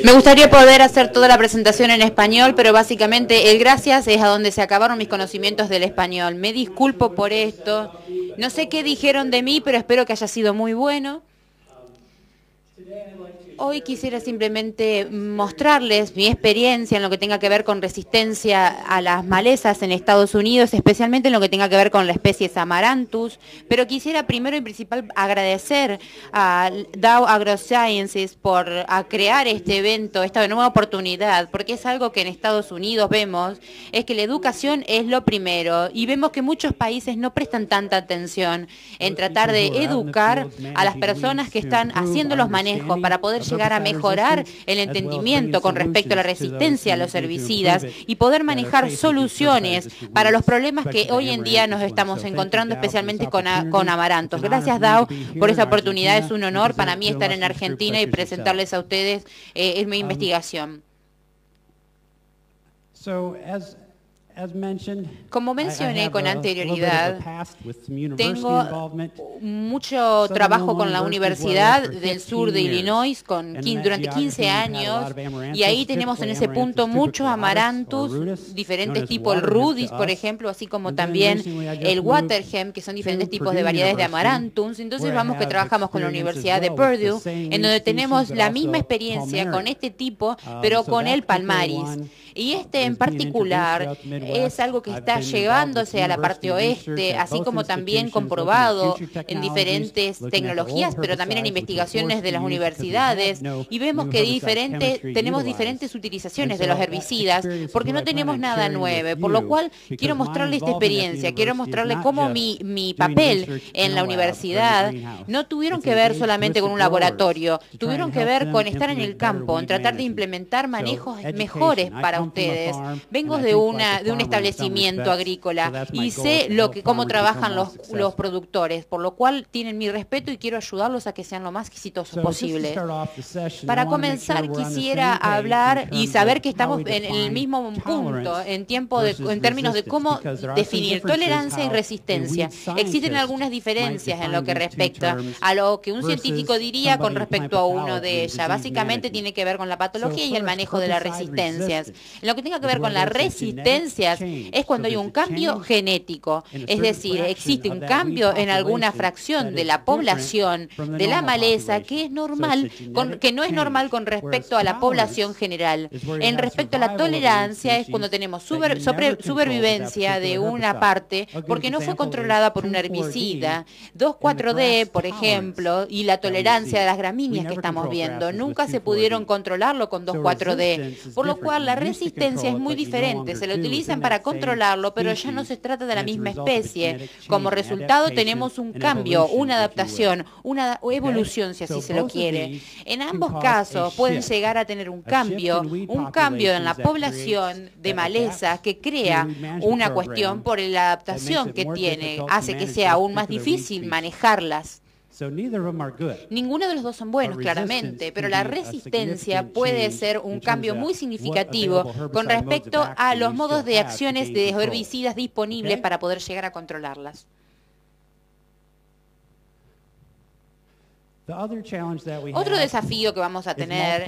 Me gustaría poder hacer toda la presentación en español, pero básicamente el gracias es a donde se acabaron mis conocimientos del español. Me disculpo por esto. No sé qué dijeron de mí, pero espero que haya sido muy bueno. Hoy quisiera simplemente mostrarles mi experiencia en lo que tenga que ver con resistencia a las malezas en Estados Unidos, especialmente en lo que tenga que ver con la especie Amaranthus, pero quisiera primero y principal agradecer a Dow AgroSciences por crear este evento, esta nueva oportunidad, porque es algo que en Estados Unidos vemos, es que la educación es lo primero, y vemos que muchos países no prestan tanta atención en tratar de educar a las personas que están haciendo los manejos para poder llegar a mejorar el entendimiento con respecto a la resistencia a los herbicidas y poder manejar soluciones para los problemas que hoy en día nos estamos encontrando, especialmente con amarantos. Gracias, Dow, por esa oportunidad. Es un honor para mí estar en Argentina y presentarles a ustedes mi investigación. Como mencioné con anterioridad, tengo mucho trabajo con la Universidad del Sur de Illinois durante 15 años, y ahí tenemos en ese punto muchos amaranthus, diferentes tipos, el rudis, por ejemplo, así como también el waterhem, que son diferentes tipos de variedades de amaranthus. Entonces vamos que trabajamos con la Universidad de Purdue, en donde tenemos la misma experiencia con este tipo, pero con el palmaris. Y este en particular es algo que está llevándose a la parte oeste, así como también comprobado en diferentes tecnologías, pero también en investigaciones de las universidades. Y vemos que tenemos diferentes utilizaciones de los herbicidas, porque no tenemos nada nuevo. Por lo cual quiero mostrarle esta experiencia, quiero mostrarle cómo mi papel en la universidad no tuvieron que ver solamente con un laboratorio, tuvieron que ver con estar en el campo, en tratar de implementar manejos mejores para ustedes. Vengo de un establecimiento agrícola y sé cómo trabajan los productores, por lo cual tienen mi respeto y quiero ayudarlos a que sean lo más exitosos posible. Para comenzar, quisiera hablar y saber que estamos en el mismo punto en términos de cómo definir tolerancia y resistencia. Existen algunas diferencias en lo que respecta a lo que un científico diría con respecto a uno de ellas. Básicamente tiene que ver con la patología y el manejo de las resistencias. En lo que tenga que ver con las resistencias es cuando hay un cambio genético, es decir, existe un cambio en alguna fracción de la población de la maleza que es normal, que no es normal con respecto a la población general. En respecto a la tolerancia es cuando tenemos supervivencia de una parte porque no fue controlada por un herbicida. 2,4-D, por ejemplo, y la tolerancia de las gramíneas que estamos viendo, nunca se pudieron controlarlo con 2,4-D, por lo cual la resistencia es muy diferente. Se lo utilizan para controlarlo, pero ya no se trata de la misma especie. Como resultado tenemos un cambio, una adaptación, una evolución, si así se lo quiere. En ambos casos pueden llegar a tener un cambio en la población de maleza que crea una cuestión por la adaptación que tiene, hace que sea aún más difícil manejarlas. Ninguno de los dos son buenos, claramente, pero la resistencia puede ser un cambio muy significativo con respecto a los modos de acciones de herbicidas disponibles para poder llegar a controlarlas. Otro desafío que vamos a tener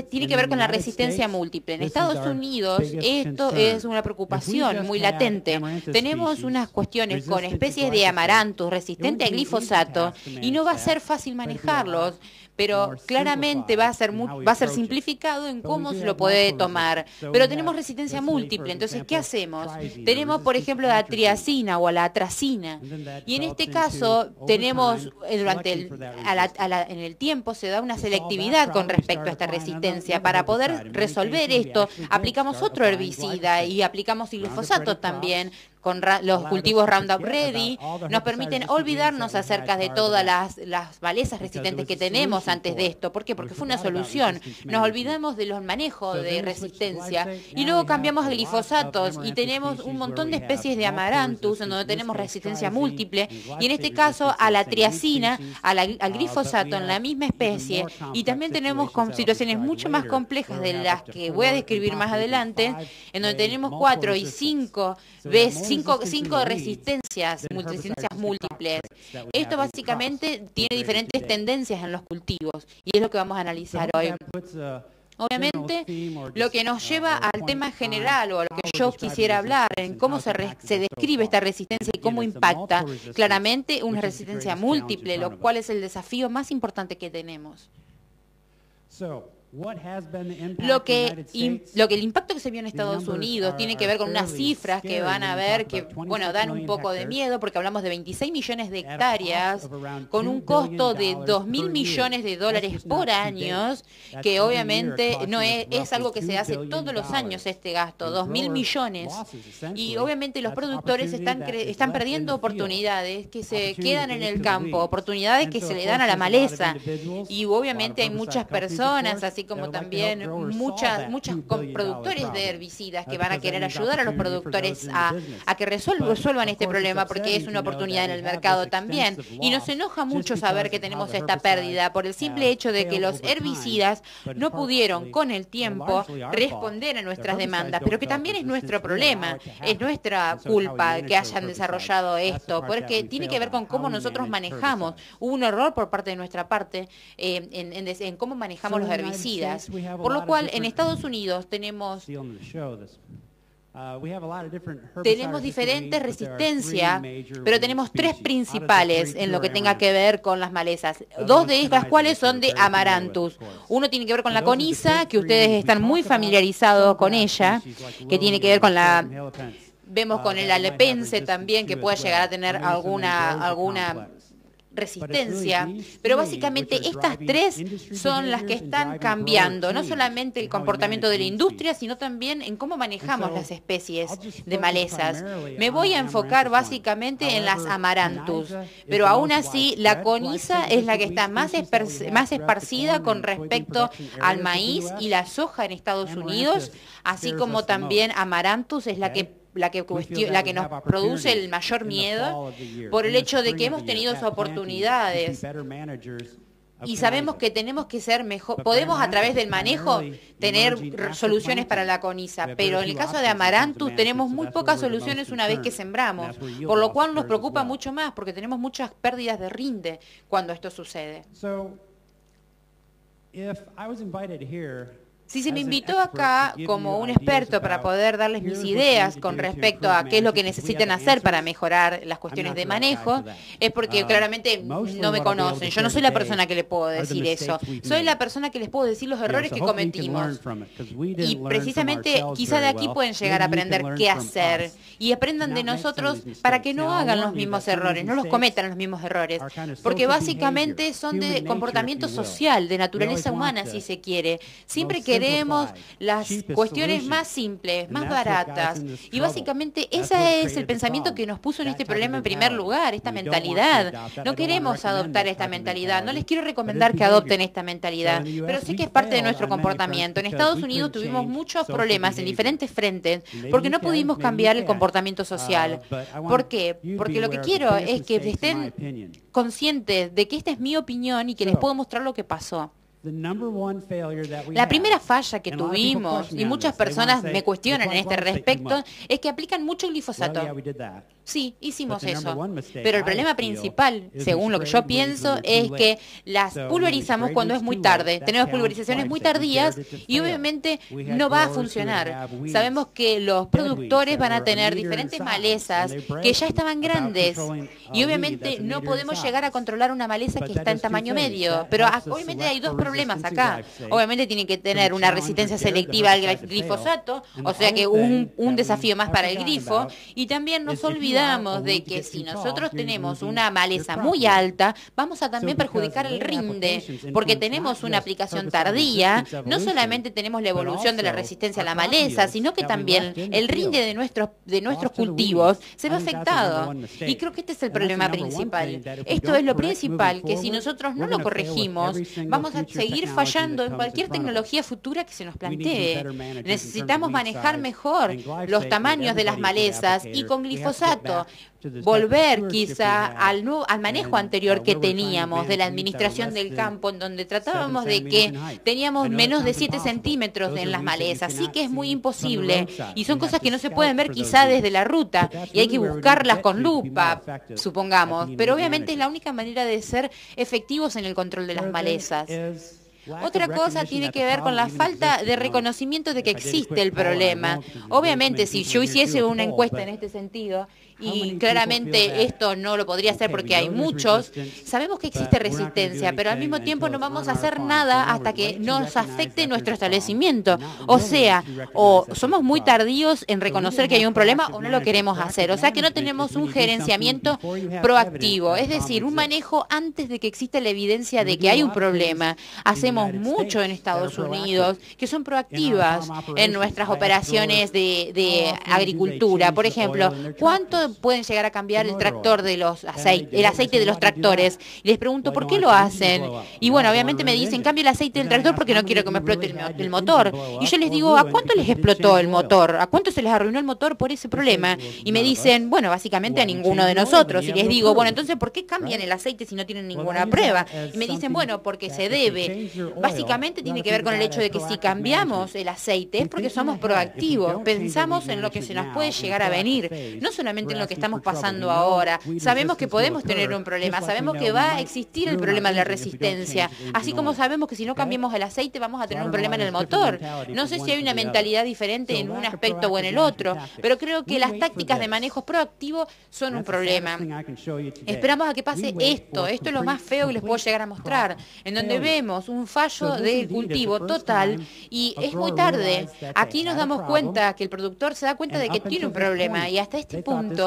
tiene que ver con la resistencia múltiple. En Estados Unidos esto es una preocupación muy latente. Tenemos unas cuestiones con especies de amaranthus resistentes a glifosato y no va a ser fácil manejarlos, pero claramente va a ser simplificado en cómo se lo puede tomar. Pero tenemos resistencia múltiple, entonces, ¿qué hacemos? Tenemos, por ejemplo, la triazina o la atracina, y en este caso tenemos, en el tiempo se da una selectividad con respecto a esta resistencia. Para poder resolver esto, aplicamos otro herbicida y aplicamos glifosato también. Con los cultivos Roundup Ready, nos permiten olvidarnos acerca de todas las malezas resistentes que tenemos antes de esto. ¿Por qué? Porque fue una solución. Nos olvidamos de los manejos de resistencia y luego cambiamos a glifosatos y tenemos un montón de especies de amaranthus en donde tenemos resistencia múltiple, y en este caso a la triazina, al glifosato en la misma especie, y también tenemos situaciones mucho más complejas de las que voy a describir más adelante, en donde tenemos 4 y 5 veces cinco resistencias múltiples. Esto básicamente tiene diferentes tendencias en los cultivos y es lo que vamos a analizar hoy. Obviamente, lo que nos lleva al tema general o a lo que yo quisiera hablar, en cómo se describe esta resistencia y cómo impacta, claramente una resistencia múltiple, lo cual es el desafío más importante que tenemos. Lo que el impacto que se vio en Estados Unidos tiene que ver con unas cifras que van a ver que, bueno, dan un poco de miedo porque hablamos de 26 millones de hectáreas con un costo de 2.000 millones de dólares por año, que obviamente no es algo que se hace todos los años este gasto, 2.000 millones. Y obviamente los productores están perdiendo oportunidades que se quedan en el campo, oportunidades que se le dan a la maleza. Y obviamente hay muchas personas, así como también muchos productores de herbicidas que van a querer ayudar a los productores a que resuelvan este problema porque es una oportunidad en el mercado también. Y nos enoja mucho saber que tenemos esta pérdida por el simple hecho de que los herbicidas no pudieron con el tiempo responder a nuestras demandas, pero que también es nuestro problema, es nuestra culpa que hayan desarrollado esto, porque tiene que ver con cómo nosotros manejamos. Hubo un error por parte de nuestra parte en cómo manejamos los herbicidas. Por lo cual, en Estados Unidos tenemos diferentes resistencias, pero tenemos tres principales en lo que tenga que ver con las malezas. Dos de estas cuales son de Amaranthus. Uno tiene que ver con la coniza, que ustedes están muy familiarizados con ella, que tiene que ver con la... Vemos con el alepense también, que puede llegar a tener alguna resistencia, pero básicamente estas tres son las que están cambiando, no solamente el comportamiento de la industria, sino también en cómo manejamos las especies de malezas. Me voy a enfocar básicamente en las Amaranthus, pero aún así la coniza es la que está más esparcida con respecto al maíz y la soja en Estados Unidos, así como también Amaranthus es la que nos produce el mayor miedo por el hecho de que hemos tenido oportunidades y sabemos que tenemos que ser mejor, podemos a través del manejo tener soluciones para la coniza, pero en el caso de Amaranthus tenemos muy pocas soluciones una vez que sembramos, por lo cual nos preocupa mucho más porque tenemos muchas pérdidas de rinde cuando esto sucede. Si se me invitó acá como un experto para poder darles mis ideas con respecto a qué es lo que necesitan hacer para mejorar las cuestiones de manejo, es porque claramente no me conocen. Yo no soy la persona que le puedo decir eso. Soy la persona que les puedo decir los errores que cometimos. Y precisamente quizá de aquí pueden llegar a aprender qué hacer. Y aprendan de nosotros para que no hagan los mismos errores, no los cometan los mismos errores. Porque básicamente son de comportamiento social, de naturaleza humana, si se quiere. Siempre queremos las cuestiones más simples, más baratas. Y básicamente ese es el pensamiento que nos puso en este problema en primer lugar, esta mentalidad. No queremos adoptar esta mentalidad. No les quiero recomendar que adopten esta mentalidad, pero sé que es parte de nuestro comportamiento. En Estados Unidos tuvimos muchos problemas en diferentes frentes porque no pudimos cambiar el comportamiento social. ¿Por qué? Porque lo que quiero es que estén conscientes de que esta es mi opinión y que les puedo mostrar lo que pasó. La primera falla que tuvimos, y muchas personas me cuestionan en este respecto, es que aplican mucho glifosato. Sí, hicimos eso. Pero el problema principal, según lo que yo pienso, es que las pulverizamos cuando es muy tarde. Tenemos pulverizaciones muy tardías y obviamente no va a funcionar. Sabemos que los productores van a tener diferentes malezas que ya estaban grandes y obviamente no podemos llegar a controlar una maleza que está en tamaño medio. Pero obviamente hay dos problemas acá. Obviamente tienen que tener una resistencia selectiva al glifosato, o sea que un desafío más para el glifo, y también nos olvidamos de que si nosotros tenemos una maleza muy alta, vamos a también perjudicar el rinde, porque tenemos una aplicación tardía, no solamente tenemos la evolución de la resistencia a la maleza, sino que también el rinde de nuestros cultivos se ve afectado. Y creo que este es el problema principal. Esto es lo principal, que si nosotros no lo corregimos, vamos a seguir fallando en cualquier tecnología futura que se nos plantee. Necesitamos manejar mejor los tamaños de las malezas y con glifosato volver quizá al manejo anterior que teníamos de la administración del campo, en donde tratábamos de que teníamos menos de 7 centímetros en las malezas. Sí que es muy imposible y son cosas que no se pueden ver quizá desde la ruta y hay que buscarlas con lupa, supongamos, pero obviamente es la única manera de ser efectivos en el control de las malezas. Otra cosa tiene que ver con la falta de reconocimiento de que existe el problema. Obviamente, si yo hiciese una encuesta en este sentido, y claramente esto no lo podría hacer porque hay muchos, sabemos que existe resistencia, pero al mismo tiempo no vamos a hacer nada hasta que nos afecte nuestro establecimiento. O sea, o somos muy tardíos en reconocer que hay un problema o no lo queremos hacer. O sea que no tenemos un gerenciamiento proactivo, es decir, un manejo antes de que exista la evidencia de que hay un problema. Hacemos mucho en Estados Unidos que son proactivas en nuestras operaciones de agricultura. Por ejemplo, ¿cuánto pueden llegar a cambiar el tractor de los el aceite de los tractores? Y les pregunto, ¿por qué lo hacen? Y bueno, obviamente me dicen, cambia el aceite del tractor porque no quiero que me explote el motor. Y yo les digo, ¿a cuánto les explotó el motor? ¿A cuánto se les arruinó el motor por ese problema? Y me dicen, bueno, básicamente a ninguno de nosotros. Y les digo, bueno, entonces, ¿por qué cambian el aceite si no tienen ninguna prueba? Y me dicen, bueno, porque se debe. Básicamente tiene que ver con el hecho de que si cambiamos el aceite es porque somos proactivos, pensamos en lo que se nos puede llegar a venir, no solamente en lo que estamos pasando ahora. Sabemos que podemos tener un problema, sabemos que va a existir el problema de la resistencia, así como sabemos que si no cambiamos el aceite vamos a tener un problema en el motor. No sé si hay una mentalidad diferente en un aspecto o en el otro, pero creo que las tácticas de manejo proactivo son un problema. Esperamos a que pase esto es lo más feo que les puedo llegar a mostrar, en donde vemos un fallo del cultivo total y es muy tarde. Aquí nos damos cuenta que el productor se da cuenta de que tiene un problema y hasta este punto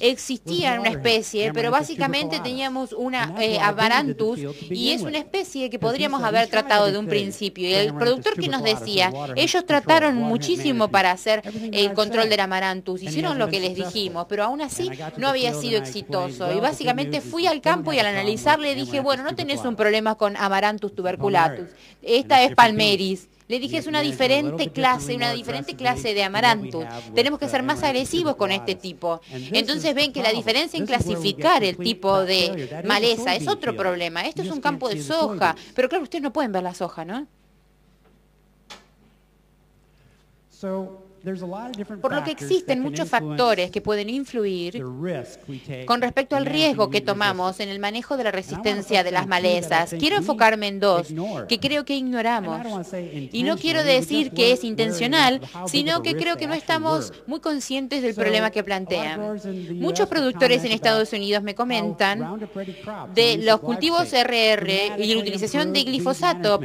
existía una especie, pero básicamente teníamos una Amaranthus y es una especie que podríamos haber tratado de un principio. Y el productor que nos decía, ellos trataron muchísimo para hacer el control del Amaranthus, hicieron lo que les dijimos, pero aún así no había sido exitoso. Y básicamente fui al campo y al analizarle dije, bueno, no tenés un problema con Amaranthus tuberculatus, esta es Palmeris. Le dije, es una diferente clase de Amaranthus. Tenemos que ser más agresivos con este tipo. Entonces ven que la diferencia en clasificar el tipo de maleza es otro problema. Esto es un campo de soja, pero claro, ustedes no pueden ver la soja, ¿no? Por lo que existen muchos factores que pueden influir con respecto al riesgo que tomamos en el manejo de la resistencia de las malezas. Quiero enfocarme en dos que creo que ignoramos. Y no quiero decir que es intencional, sino que creo que no estamos muy conscientes del problema que plantean. Muchos productores en Estados Unidos me comentan de los cultivos RR y la utilización de glifosato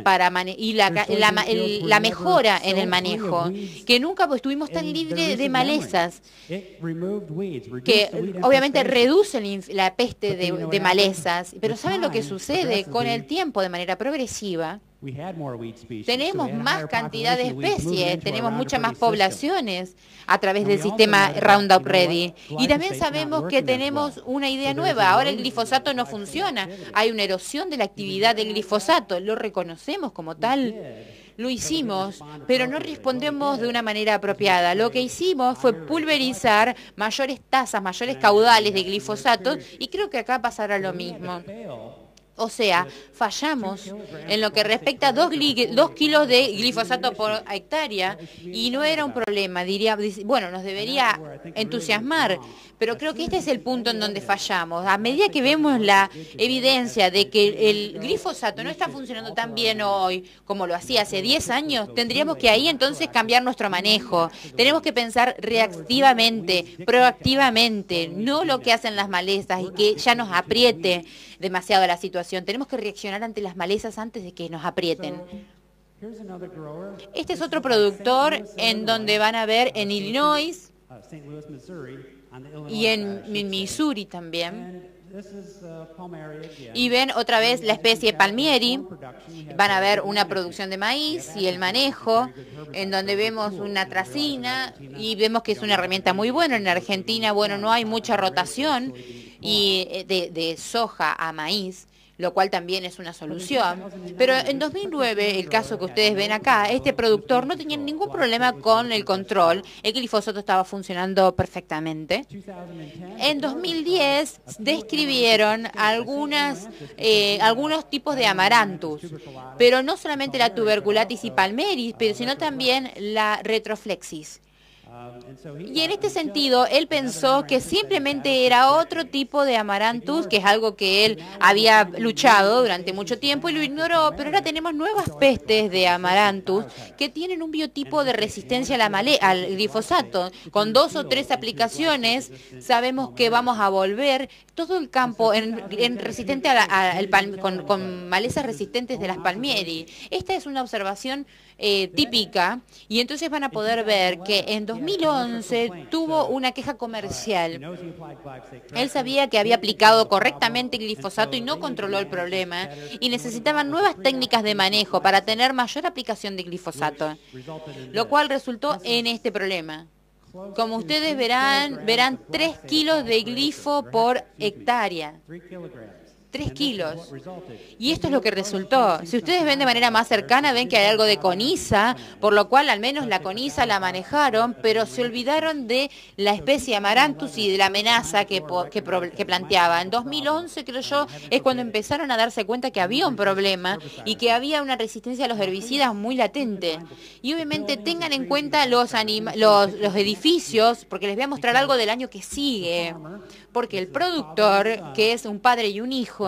y la mejora en el manejo, que nunca estuvimos tan libres de malezas, que obviamente reducen la peste de malezas, pero ¿saben lo que sucede? Con el tiempo, de manera progresiva, tenemos más cantidad de especies, tenemos muchas más poblaciones a través del sistema Roundup Ready. Y también sabemos que tenemos una idea nueva. Ahora el glifosato no funciona. Hay una erosión de la actividad del glifosato. Lo reconocemos como tal. Lo hicimos, pero no respondemos de una manera apropiada. Lo que hicimos fue pulverizar mayores tasas, mayores caudales de glifosato y creo que acá pasará lo mismo. O sea, fallamos en lo que respecta a 2 kilos de glifosato por hectárea y no era un problema, diría, bueno, nos debería entusiasmar, pero creo que este es el punto en donde fallamos. A medida que vemos la evidencia de que el glifosato no está funcionando tan bien hoy como lo hacía hace 10 años, tendríamos que ahí entonces cambiar nuestro manejo. Tenemos que pensar reactivamente, proactivamente, no lo que hacen las malezas y que ya nos apriete demasiado la situación. Tenemos que reaccionar ante las malezas antes de que nos aprieten. Este es otro productor en donde van a ver en Illinois y en Missouri también. Y ven otra vez la especie Palmieri, van a ver una producción de maíz y el manejo, en donde vemos una tracina y vemos que es una herramienta muy buena. En Argentina, bueno, no hay mucha rotación y de soja a maíz, lo cual también es una solución. Pero en 2009, el caso que ustedes ven acá, este productor no tenía ningún problema con el control. El glifosato estaba funcionando perfectamente. En 2010 describieron algunos tipos de Amaranthus, pero no solamente la tuberculatis y palmeris, sino también la retroflexis. Y en este sentido, él pensó que simplemente era otro tipo de Amaranthus, que es algo que él había luchado durante mucho tiempo y lo ignoró, pero ahora tenemos nuevas pestes de Amaranthus que tienen un biotipo de resistencia al glifosato. Con 2 o 3 aplicaciones sabemos que vamos a volver todo el campo resistente con malezas resistentes de las palmieri. Esta es una observación típica, y entonces van a poder ver que en 2011 tuvo una queja comercial. Él sabía que había aplicado correctamente glifosato y no controló el problema, y necesitaban nuevas técnicas de manejo para tener mayor aplicación de glifosato, lo cual resultó en este problema. Como ustedes verán 3 kilos de glifo por hectárea. 3 kilos. Y esto es lo que resultó. Si ustedes ven de manera más cercana, ven que hay algo de coniza, por lo cual al menos la coniza la manejaron, pero se olvidaron de la especie Amaranthus y de la amenaza que planteaba. En 2011, creo yo, es cuando empezaron a darse cuenta que había un problema y que había una resistencia a los herbicidas muy latente. Y obviamente tengan en cuenta los edificios, porque les voy a mostrar algo del año que sigue. Porque el productor, que es un padre y un hijo,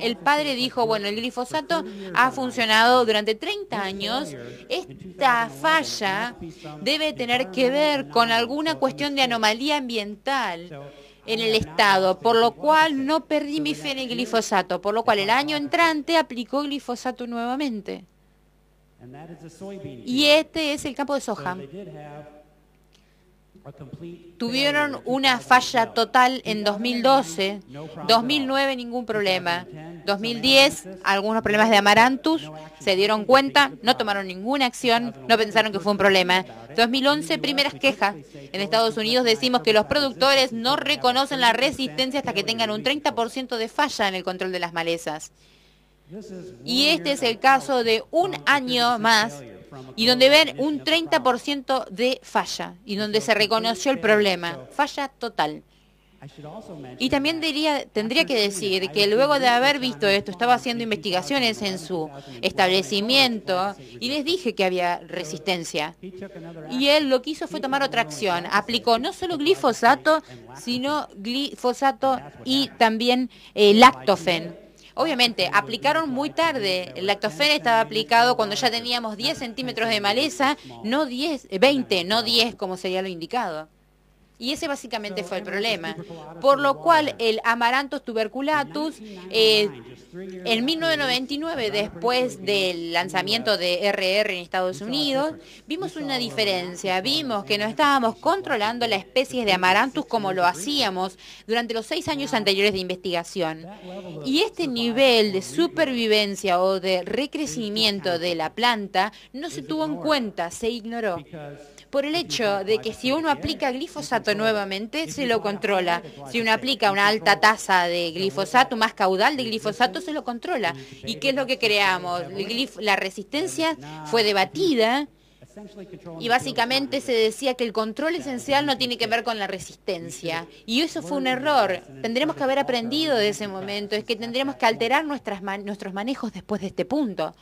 el padre dijo, bueno, el glifosato ha funcionado durante 30 años, esta falla debe tener que ver con alguna cuestión de anomalía ambiental en el estado, por lo cual no perdí mi fe en el glifosato, por lo cual el año entrante aplicó glifosato nuevamente. Y este es el campo de soja. Tuvieron una falla total en 2012, 2009 ningún problema, 2010 algunos problemas de Amaranthus, se dieron cuenta, no tomaron ninguna acción, no pensaron que fue un problema. 2011 primeras quejas. En Estados Unidos decimos que los productores no reconocen la resistencia hasta que tengan un 30% de falla en el control de las malezas. Y este es el caso de un año más, y donde ven un 30% de falla, y donde se reconoció el problema, falla total. Y también tendría que decir que luego de haber visto esto, estaba haciendo investigaciones en su establecimiento, y les dije que había resistencia. Y él lo que hizo fue tomar otra acción, aplicó no solo glifosato, sino glifosato y también lactofen. Obviamente, aplicaron muy tarde. El lactofen estaba aplicado cuando ya teníamos 10 centímetros de maleza, no 20, no 10 como sería lo indicado. Y ese básicamente fue el problema. Por lo cual el Amaranthus tuberculatus, en 1999, después del lanzamiento de RR en Estados Unidos, vimos una diferencia. Vimos que no estábamos controlando la especie de Amaranthus como lo hacíamos durante los 6 años anteriores de investigación. Y este nivel de supervivencia o de recrecimiento de la planta no se tuvo en cuenta, se ignoró. Por el hecho de que si uno aplica glifosato nuevamente, se lo controla. Si uno aplica una alta tasa de glifosato, más caudal de glifosato, se lo controla. ¿Y qué es lo que creamos? La resistencia fue debatida y básicamente se decía que el control esencial no tiene que ver con la resistencia. Y eso fue un error. Tendremos que haber aprendido de ese momento. Es que tendremos que alterar nuestros manejos después de este punto.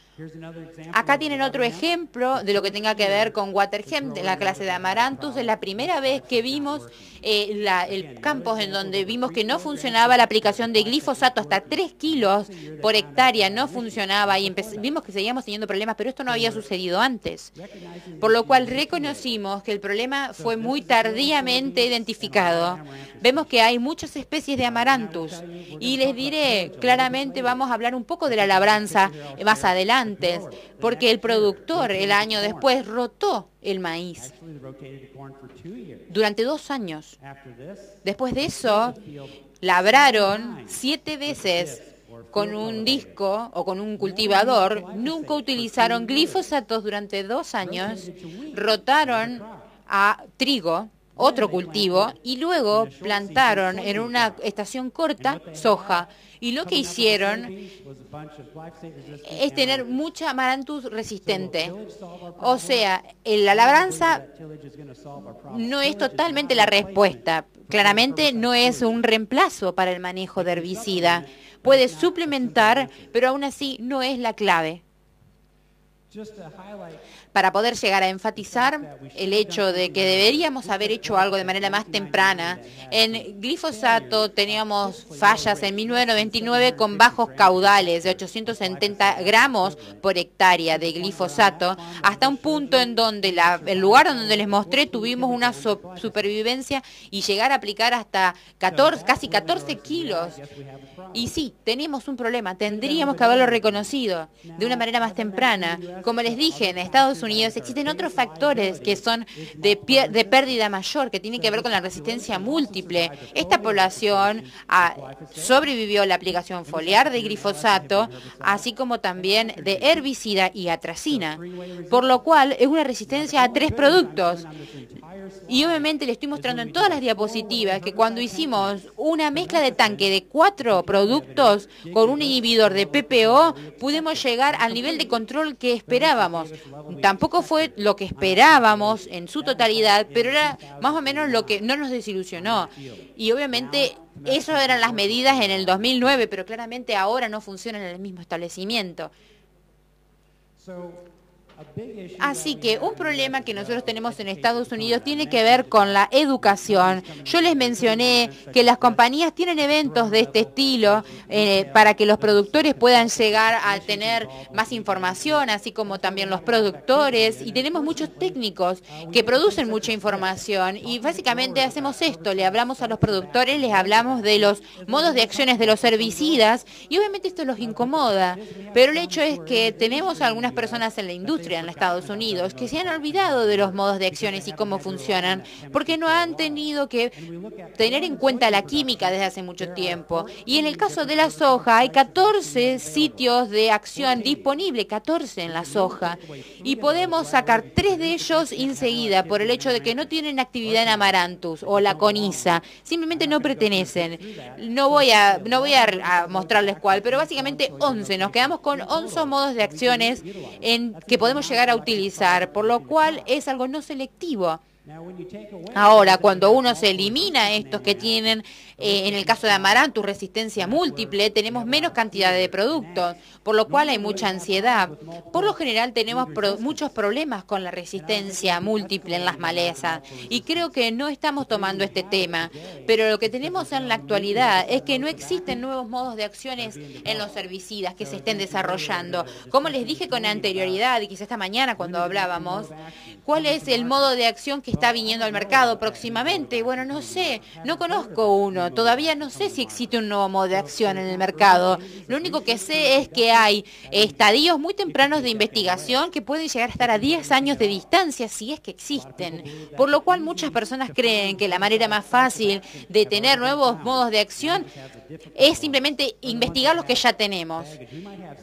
Acá tienen otro ejemplo de lo que tenga que ver con Watergem, de la clase de Amaranthus. Es la primera vez que vimos el campos en donde vimos que no funcionaba la aplicación de glifosato, hasta 3 kilos por hectárea no funcionaba, y vimos que seguíamos teniendo problemas, pero esto no había sucedido antes. Por lo cual reconocimos que el problema fue muy tardíamente identificado. Vemos que hay muchas especies de Amaranthus, y les diré claramente, vamos a hablar un poco de la labranza más adelante, porque el productor el año después rotó el maíz durante 2 años. Después de eso, labraron 7 veces con un disco o con un cultivador, nunca utilizaron glifosatos durante 2 años, rotaron a trigo otro cultivo, y luego plantaron en una estación corta soja. Y lo que hicieron es tener mucha Amaranthus resistente. O sea, la labranza no es totalmente la respuesta. Claramente no es un reemplazo para el manejo de herbicida. Puede suplementar, pero aún así no es la clave. Para poder llegar a enfatizar el hecho de que deberíamos haber hecho algo de manera más temprana. En glifosato teníamos fallas en 1999 con bajos caudales de 870 gramos por hectárea de glifosato, hasta un punto en donde el lugar donde les mostré tuvimos una supervivencia y llegar a aplicar hasta casi 14 kilos. Y sí, tenemos un problema, tendríamos que haberlo reconocido de una manera más temprana. Como les dije, en Estados Unidos existen otros factores que son de pérdida mayor, que tienen que ver con la resistencia múltiple. Esta población sobrevivió a la aplicación foliar de glifosato, así como también de herbicida y atracina, por lo cual es una resistencia a 3 productos. Y obviamente le estoy mostrando en todas las diapositivas que cuando hicimos una mezcla de tanque de 4 productos con un inhibidor de PPO, pudimos llegar al nivel de control que esperábamos. Tampoco fue lo que esperábamos en su totalidad, pero era más o menos lo que no nos desilusionó. Y obviamente eso eran las medidas en el 2009, pero claramente ahora no funcionan en el mismo establecimiento. Así que un problema que nosotros tenemos en Estados Unidos tiene que ver con la educación. Yo les mencioné que las compañías tienen eventos de este estilo para que los productores puedan llegar a tener más información, así como también los productores. Y tenemos muchos técnicos que producen mucha información. Y básicamente hacemos esto, le hablamos a los productores, les hablamos de los modos de acciones de los herbicidas. Y obviamente esto los incomoda. Pero el hecho es que tenemos algunas personas en la industria en Estados Unidos que se han olvidado de los modos de acciones y cómo funcionan, porque no han tenido que tener en cuenta la química desde hace mucho tiempo. Y en el caso de la soja, hay 14 sitios de acción disponibles, 14 en la soja, y podemos sacar 3 de ellos enseguida por el hecho de que no tienen actividad en Amaranthus o la coniza, simplemente no pertenecen. No voy a mostrarles cuál, pero básicamente 11. Nos quedamos con 11 modos de acciones que podemos llegar a utilizar, por lo cual es algo no selectivo. Ahora, cuando uno se elimina estos que tienen, en el caso de Amaranthus, resistencia múltiple, tenemos menos cantidad de productos, por lo cual hay mucha ansiedad. Por lo general tenemos muchos problemas con la resistencia múltiple en las malezas y creo que no estamos tomando este tema, pero lo que tenemos en la actualidad es que no existen nuevos modos de acciones en los herbicidas que se estén desarrollando. Como les dije con anterioridad y quizá esta mañana cuando hablábamos, ¿cuál es el modo de acción que está viniendo al mercado próximamente? Bueno, no sé, no conozco uno, todavía no sé si existe un nuevo modo de acción en el mercado. Lo único que sé es que hay estadios muy tempranos de investigación que pueden llegar a estar a 10 años de distancia si es que existen, por lo cual muchas personas creen que la manera más fácil de tener nuevos modos de acción es simplemente investigar los que ya tenemos.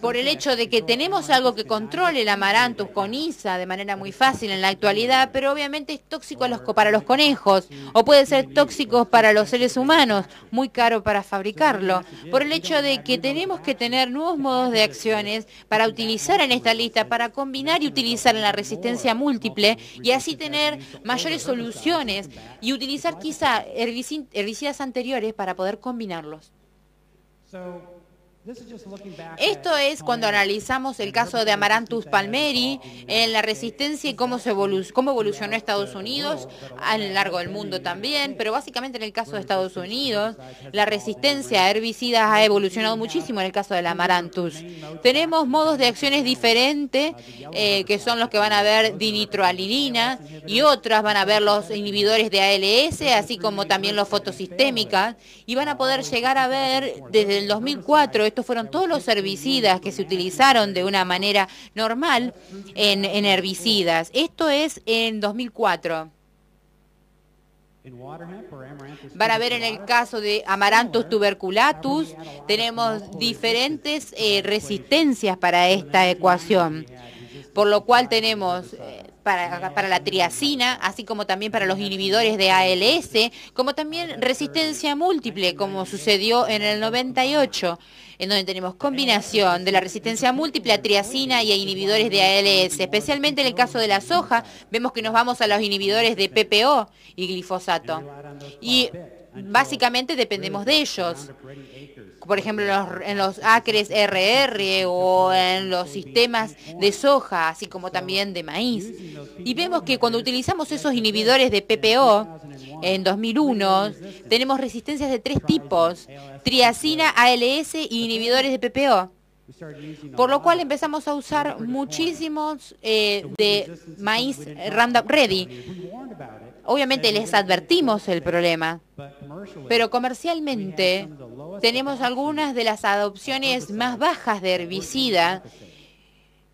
Por el hecho de que tenemos algo que controle el Amaranthus coniza de manera muy fácil en la actualidad, pero obviamente es tóxico para los conejos o puede ser tóxico para los seres humanos, muy caro para fabricarlo, por el hecho de que tenemos que tener nuevos modos de acciones para utilizar en esta lista, para combinar y utilizar en la resistencia múltiple y así tener mayores soluciones y utilizar quizá herbicidas anteriores para poder combinarlos. Esto es cuando analizamos el caso de Amaranthus palmeri en la resistencia y cómo evolucionó Estados Unidos, a lo largo del mundo también, pero básicamente en el caso de Estados Unidos, la resistencia a herbicidas ha evolucionado muchísimo en el caso del Amaranthus. Tenemos modos de acciones diferentes, que son los que van a ver dinitroalinina y otras van a ver los inhibidores de ALS, así como también los fotosistémicas, y van a poder llegar a ver desde el 2004, estos fueron todos los herbicidas que se utilizaron de una manera normal en herbicidas. Esto es en 2004. Van a ver en el caso de Amaranthus tuberculatus, tenemos diferentes resistencias para esta ecuación, por lo cual tenemos para la triazina, así como también para los inhibidores de ALS, como también resistencia múltiple, como sucedió en el 98, en donde tenemos combinación de la resistencia múltiple a triazina y a inhibidores de ALS. Especialmente en el caso de la soja, vemos que nos vamos a los inhibidores de PPO y glifosato. Y básicamente dependemos de ellos. Por ejemplo, en los acres RR o en los sistemas de soja, así como también de maíz. Y vemos que cuando utilizamos esos inhibidores de PPO, en 2001, tenemos resistencias de 3 tipos: triazina, ALS y inhibidores de PPO. Por lo cual empezamos a usar muchísimos de maíz Roundup Ready. Obviamente les advertimos el problema, pero comercialmente tenemos algunas de las adopciones más bajas de herbicida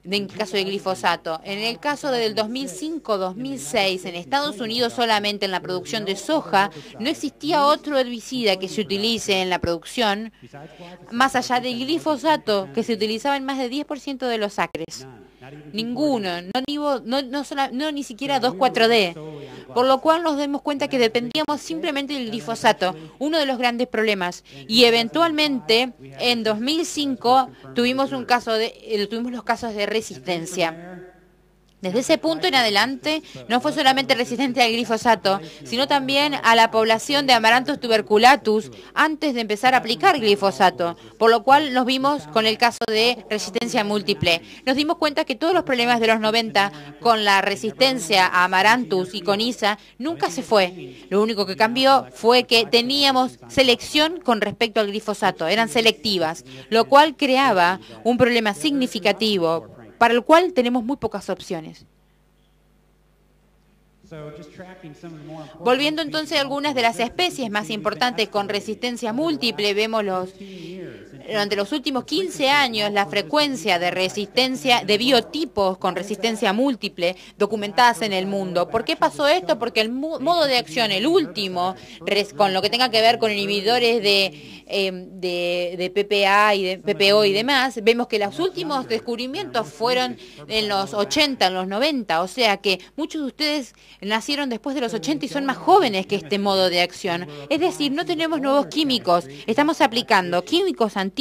en el caso de glifosato. En el caso del 2005-2006, en Estados Unidos solamente en la producción de soja, no existía otro herbicida que se utilice en la producción, más allá del glifosato, que se utilizaba en más de 10% de los acres. Ninguno, no ni siquiera 2,4-D. Por lo cual nos damos cuenta que dependíamos simplemente del glifosato, uno de los grandes problemas. Y eventualmente, en 2005, tuvimos los casos de resistencia. Desde ese punto en adelante, no fue solamente resistente al glifosato, sino también a la población de Amaranthus tuberculatus antes de empezar a aplicar glifosato, por lo cual nos vimos con el caso de resistencia múltiple. Nos dimos cuenta que todos los problemas de los 90 con la resistencia a Amaranthus y con ISA nunca se fue. Lo único que cambió fue que teníamos selección con respecto al glifosato, eran selectivas, lo cual creaba un problema significativo, para el cual tenemos muy pocas opciones. Volviendo entonces a algunas de las especies más importantes con resistencia múltiple, vemos durante los últimos 15 años la frecuencia de resistencia de biotipos con resistencia múltiple documentadas en el mundo. ¿Por qué pasó esto? Porque el modo de acción, el último, con lo que tenga que ver con inhibidores de PPA y de PPO y demás, vemos que los últimos descubrimientos fueron en los 80, en los 90, o sea que muchos de ustedes nacieron después de los 80 y son más jóvenes que este modo de acción. Es decir, no tenemos nuevos químicos, estamos aplicando químicos antiguos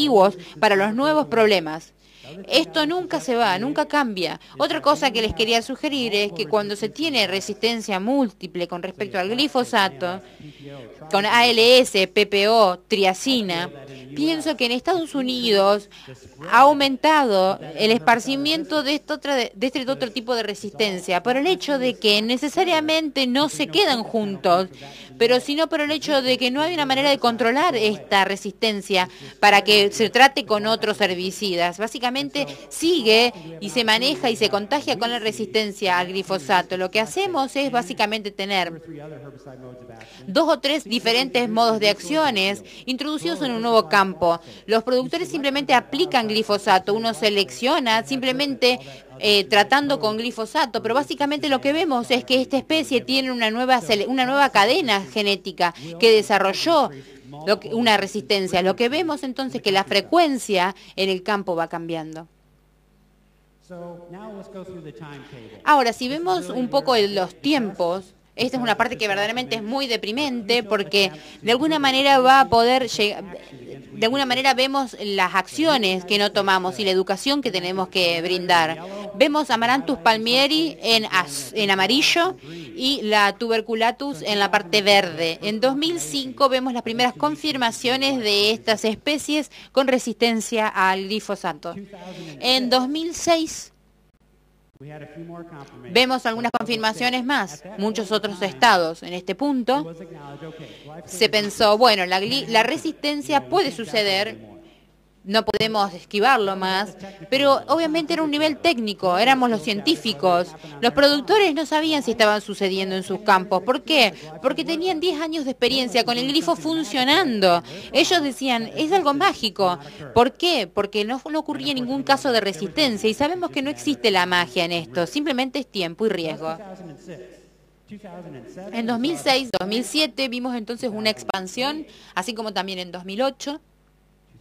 para los nuevos problemas. Esto nunca se va, nunca cambia. Otra cosa que les quería sugerir es que cuando se tiene resistencia múltiple con respecto al glifosato, con ALS, PPO, triazina, pienso que en Estados Unidos ha aumentado el esparcimiento de este otro tipo de resistencia por el hecho de que necesariamente no se quedan juntos, pero sino por el hecho de que no hay una manera de controlar esta resistencia para que se trate con otros herbicidas. Básicamente sigue y se maneja y se contagia con la resistencia al glifosato. Lo que hacemos es básicamente tener 2 o 3 diferentes modos de acciones introducidos en un nuevo campo. Los productores simplemente aplican glifosato, uno selecciona simplemente tratando con glifosato, pero básicamente lo que vemos es que esta especie tiene una nueva cadena genética que desarrolló una resistencia. Lo que vemos entonces es que la frecuencia en el campo va cambiando. Ahora, si vemos un poco los tiempos, esta es una parte que verdaderamente es muy deprimente porque de alguna manera va a poder llegar, de alguna manera vemos las acciones que no tomamos y la educación que tenemos que brindar. Vemos Amaranthus palmieri en amarillo y la tuberculatus en la parte verde. En 2005 vemos las primeras confirmaciones de estas especies con resistencia al glifosato. En 2006 vemos algunas confirmaciones más, muchos otros estados. En este punto se pensó, bueno, la resistencia puede suceder, no podemos esquivarlo más, pero obviamente era un nivel técnico, éramos los científicos. Los productores no sabían si estaban sucediendo en sus campos. ¿Por qué? Porque tenían 10 años de experiencia con el glifo funcionando. Ellos decían, es algo mágico. ¿Por qué? Porque no ocurría ningún caso de resistencia y sabemos que no existe la magia en esto, simplemente es tiempo y riesgo. En 2006, 2007 vimos entonces una expansión, así como también en 2008.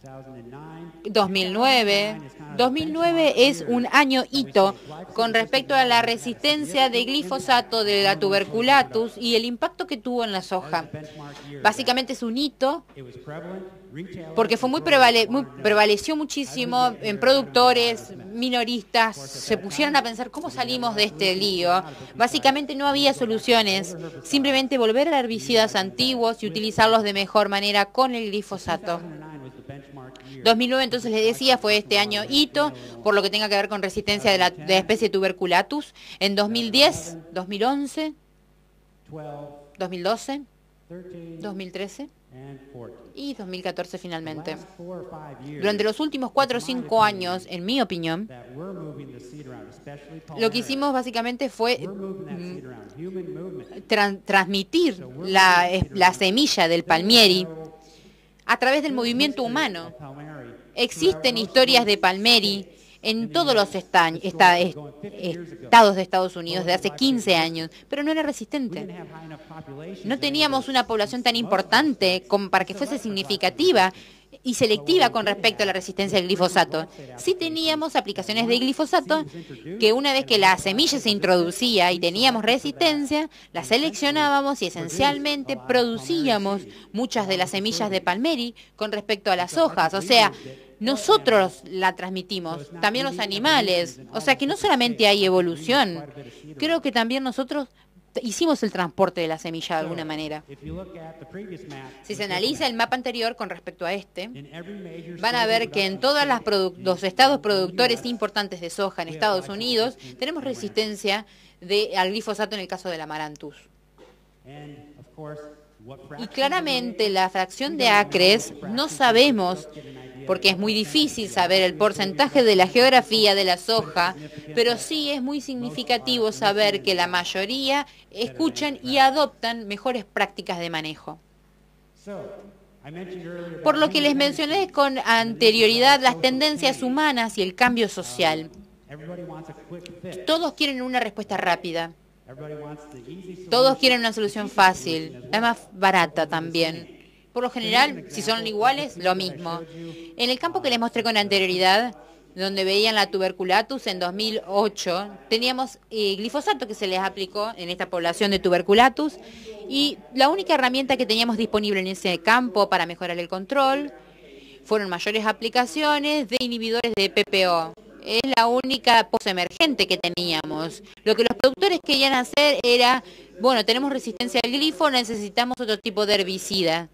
2009. 2009 es un año hito con respecto a la resistencia de glifosato de la tuberculatus y el impacto que tuvo en la soja. Básicamente es un hito porque fue prevaleció muchísimo en productores, minoristas, se pusieron a pensar cómo salimos de este lío. Básicamente no había soluciones, simplemente volver a herbicidas antiguos y utilizarlos de mejor manera con el glifosato. 2009, entonces les decía, fue este año hito, por lo que tenga que ver con resistencia de la especie tuberculatus. En 2010, 2011, 2012, 2013 y 2014 finalmente. Durante los últimos 4 o 5 años, en mi opinión, lo que hicimos básicamente fue transmitir la semilla del palmieri a través del movimiento humano. Existen historias de palmieri en todos los estados de Estados Unidos de hace 15 años, pero no era resistente. No teníamos una población tan importante como para que fuese significativa y selectiva con respecto a la resistencia al glifosato. Sí teníamos aplicaciones de glifosato que una vez que la semilla se introducía y teníamos resistencia, la seleccionábamos y esencialmente producíamos muchas de las semillas de palmieri con respecto a las hojas. O sea, nosotros la transmitimos, también los animales. O sea que no solamente hay evolución, creo que también nosotros hicimos el transporte de la semilla de alguna manera. Si se analiza el mapa anterior con respecto a este, van a ver que en todos los estados productores importantes de soja en Estados Unidos tenemos resistencia al glifosato en el caso del Amaranthus. Y claramente la fracción de acres no sabemos, porque es muy difícil saber el porcentaje de la geografía de la soja, pero sí es muy significativo saber que la mayoría escuchan y adoptan mejores prácticas de manejo. Por lo que les mencioné con anterioridad las tendencias humanas y el cambio social. Todos quieren una respuesta rápida. Todos quieren una solución fácil, la más barata también. Por lo general, si son iguales, lo mismo. En el campo que les mostré con anterioridad, donde veían la tuberculatus en 2008, teníamos glifosato que se les aplicó en esta población de tuberculatus y la única herramienta que teníamos disponible en ese campo para mejorar el control fueron mayores aplicaciones de inhibidores de PPO. Es la única posemergente que teníamos. Lo que los productores querían hacer era, bueno, tenemos resistencia al glifo, necesitamos otro tipo de herbicida.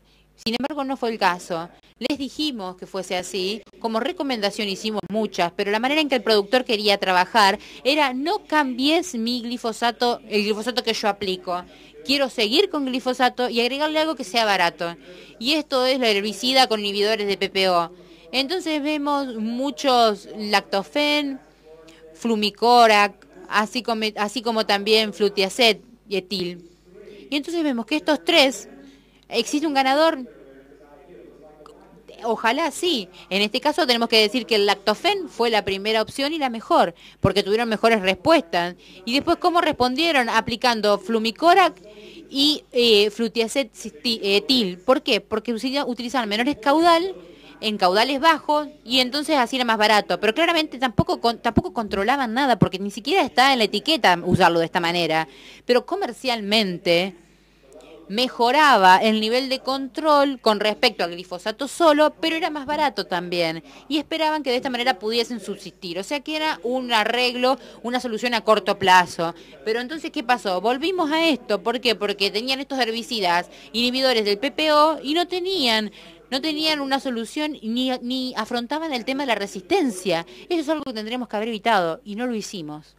Sin embargo, no fue el caso. Les dijimos que fuese así, como recomendación hicimos muchas, pero la manera en que el productor quería trabajar era no cambies mi glifosato, el glifosato que yo aplico. Quiero seguir con glifosato y agregarle algo que sea barato. Y esto es la herbicida con inhibidores de PPO. Entonces vemos muchos lactofen, flumicorac, así como también flutiacet y etil. Y entonces vemos que estos tres, ¿existe un ganador? Ojalá sí. En este caso tenemos que decir que el lactofen fue la primera opción y la mejor, porque tuvieron mejores respuestas. Y después, ¿cómo respondieron? Aplicando flumicorac y flutiacet etil. ¿Por qué? Porque utilizaban menores caudal en caudales bajos y entonces así era más barato. Pero claramente tampoco controlaban nada porque ni siquiera está en la etiqueta usarlo de esta manera. Pero comercialmente mejoraba el nivel de control con respecto al glifosato solo, pero era más barato también. Y esperaban que de esta manera pudiesen subsistir. O sea que era un arreglo, una solución a corto plazo. Pero entonces, ¿qué pasó? Volvimos a esto. ¿Por qué? Porque tenían estos herbicidas inhibidores del PPO y no tenían una solución ni afrontaban el tema de la resistencia. Eso es algo que tendríamos que haber evitado y no lo hicimos.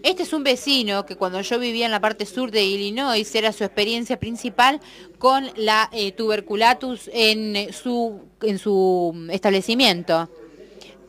Este es un vecino que cuando yo vivía en la parte sur de Illinois era su experiencia principal con la tuberculatus en su establecimiento.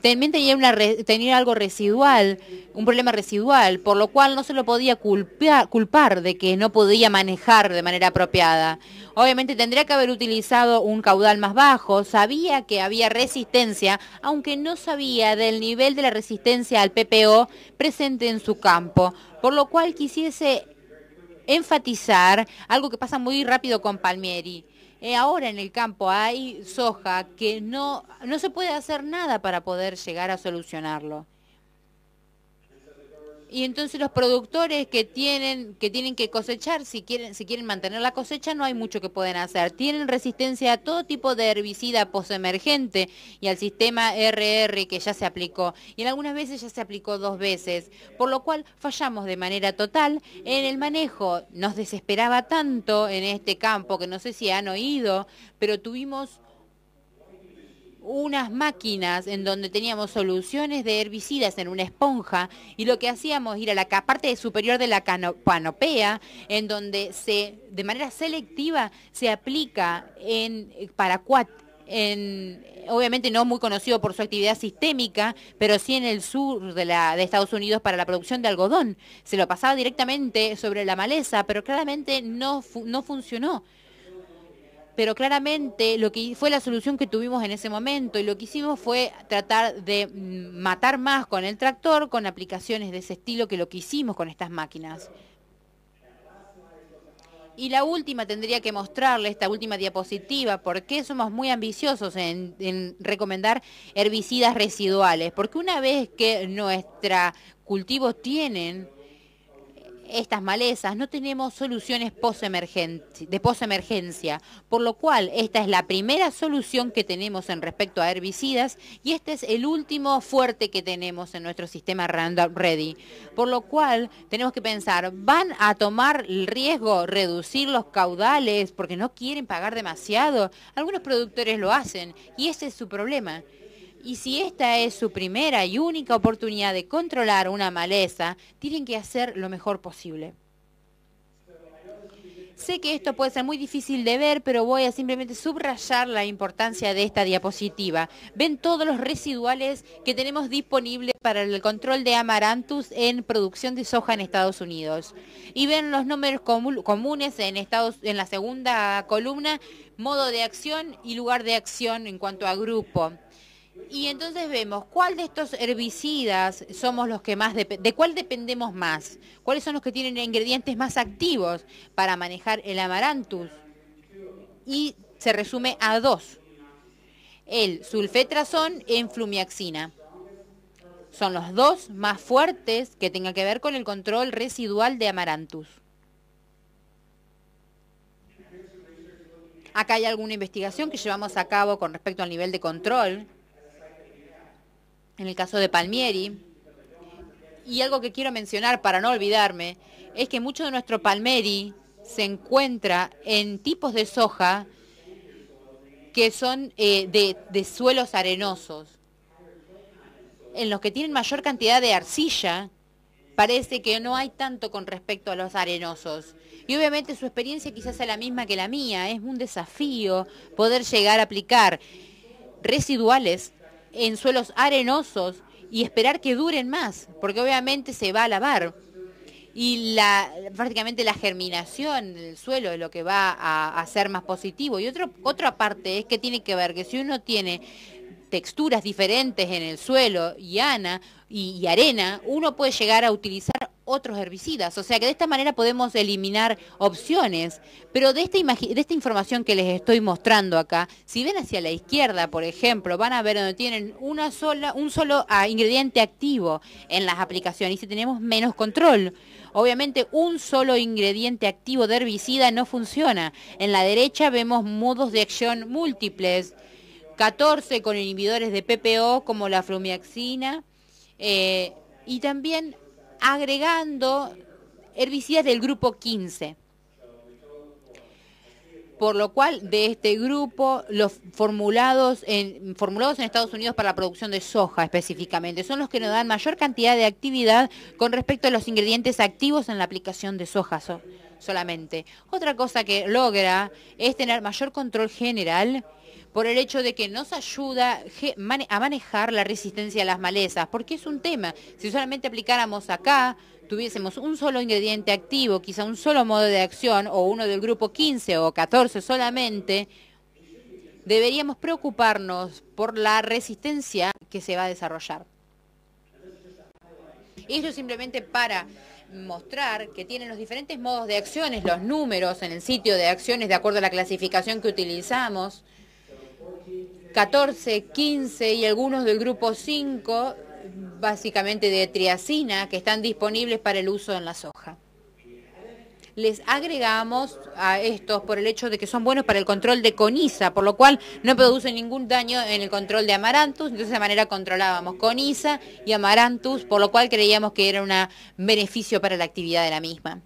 También tenía algo residual, un problema residual, por lo cual no se lo podía culpar de que no podía manejar de manera apropiada. Obviamente tendría que haber utilizado un caudal más bajo, sabía que había resistencia, aunque no sabía del nivel de la resistencia al PPO presente en su campo, por lo cual quisiese enfatizar algo que pasa muy rápido con palmieri. Ahora en el campo hay soja que no se puede hacer nada para poder llegar a solucionarlo. Y entonces los productores que tienen que cosechar, si quieren mantener la cosecha, no hay mucho que pueden hacer. Tienen resistencia a todo tipo de herbicida posemergente y al sistema RR que ya se aplicó. Y en algunas veces ya se aplicó 2 veces, por lo cual fallamos de manera total en el manejo. Nos desesperaba tanto en este campo, que no sé si han oído, pero tuvimos unas máquinas en donde teníamos soluciones de herbicidas en una esponja y lo que hacíamos era la parte superior de la panopea en donde de manera selectiva se aplica en paraquat, obviamente no muy conocido por su actividad sistémica, pero sí en el sur de Estados Unidos para la producción de algodón. Se lo pasaba directamente sobre la maleza, pero claramente no funcionó. Pero claramente lo que fue la solución que tuvimos en ese momento y lo que hicimos fue tratar de matar más con el tractor, con aplicaciones de ese estilo que lo que hicimos con estas máquinas. Y la última tendría que mostrarle, esta última diapositiva, por qué somos muy ambiciosos en recomendar herbicidas residuales. Porque una vez que nuestros cultivos tienen estas malezas, no tenemos soluciones de posemergencia, por lo cual esta es la primera solución que tenemos en respecto a herbicidas y este es el último fuerte que tenemos en nuestro sistema Roundup Ready, por lo cual tenemos que pensar, ¿van a tomar el riesgo, reducir los caudales porque no quieren pagar demasiado? Algunos productores lo hacen y ese es su problema. Y si esta es su primera y única oportunidad de controlar una maleza, tienen que hacer lo mejor posible. Sé que esto puede ser muy difícil de ver, pero voy a simplemente subrayar la importancia de esta diapositiva. Ven todos los residuales que tenemos disponibles para el control de Amaranthus en producción de soja en Estados Unidos. Y ven los números comunes en la segunda columna, modo de acción y lugar de acción en cuanto a grupo. Y entonces vemos cuál de estos herbicidas somos los que más, de cuál dependemos más, cuáles son los que tienen ingredientes más activos para manejar el Amaranthus. Y se resume a 2. El sulfetrazón en flumiaxina. Son los 2 más fuertes que tengan que ver con el control residual de Amaranthus. Acá hay alguna investigación que llevamos a cabo con respecto al nivel de control. En el caso de Palmieri, y algo que quiero mencionar para no olvidarme, es que mucho de nuestro Palmieri se encuentra en tipos de soja que son de suelos arenosos. En los que tienen mayor cantidad de arcilla, parece que no hay tanto con respecto a los arenosos. Y obviamente su experiencia quizás sea la misma que la mía. Es un desafío poder llegar a aplicar residuales en suelos arenosos y esperar que duren más, porque obviamente se va a lavar. Y prácticamente la germinación del suelo es lo que va a ser más positivo. Y otra parte es que tiene que ver que si uno tiene texturas diferentes en el suelo y arena, uno puede llegar a utilizar otros herbicidas. O sea que de esta manera podemos eliminar opciones. Pero de esta información que les estoy mostrando acá, si ven hacia la izquierda, por ejemplo, van a ver donde tienen un solo ingrediente activo en las aplicaciones y si tenemos menos control. Obviamente un solo ingrediente activo de herbicida no funciona. En la derecha vemos modos de acción múltiples. 14 con inhibidores de PPO como la flumiaxina y también agregando herbicidas del grupo 15. Por lo cual, de este grupo, los formulados en Estados Unidos para la producción de soja específicamente, son los que nos dan mayor cantidad de actividad con respecto a los ingredientes activos en la aplicación de soja solamente. Otra cosa que logra es tener mayor control general por el hecho de que nos ayuda a manejar la resistencia a las malezas, porque es un tema. Si solamente aplicáramos acá, tuviésemos un solo ingrediente activo, quizá un solo modo de acción, o uno del grupo 15 o 14 solamente, deberíamos preocuparnos por la resistencia que se va a desarrollar. Esto simplemente para mostrar que tienen los diferentes modos de acciones, los números en el sitio de acciones de acuerdo a la clasificación que utilizamos, 14, 15 y algunos del grupo 5, básicamente de triacina, que están disponibles para el uso en la soja. Les agregamos a estos por el hecho de que son buenos para el control de coniza, por lo cual no producen ningún daño en el control de Amaranthus. Entonces de esa manera controlábamos coniza y Amaranthus, por lo cual creíamos que era un beneficio para la actividad de la misma.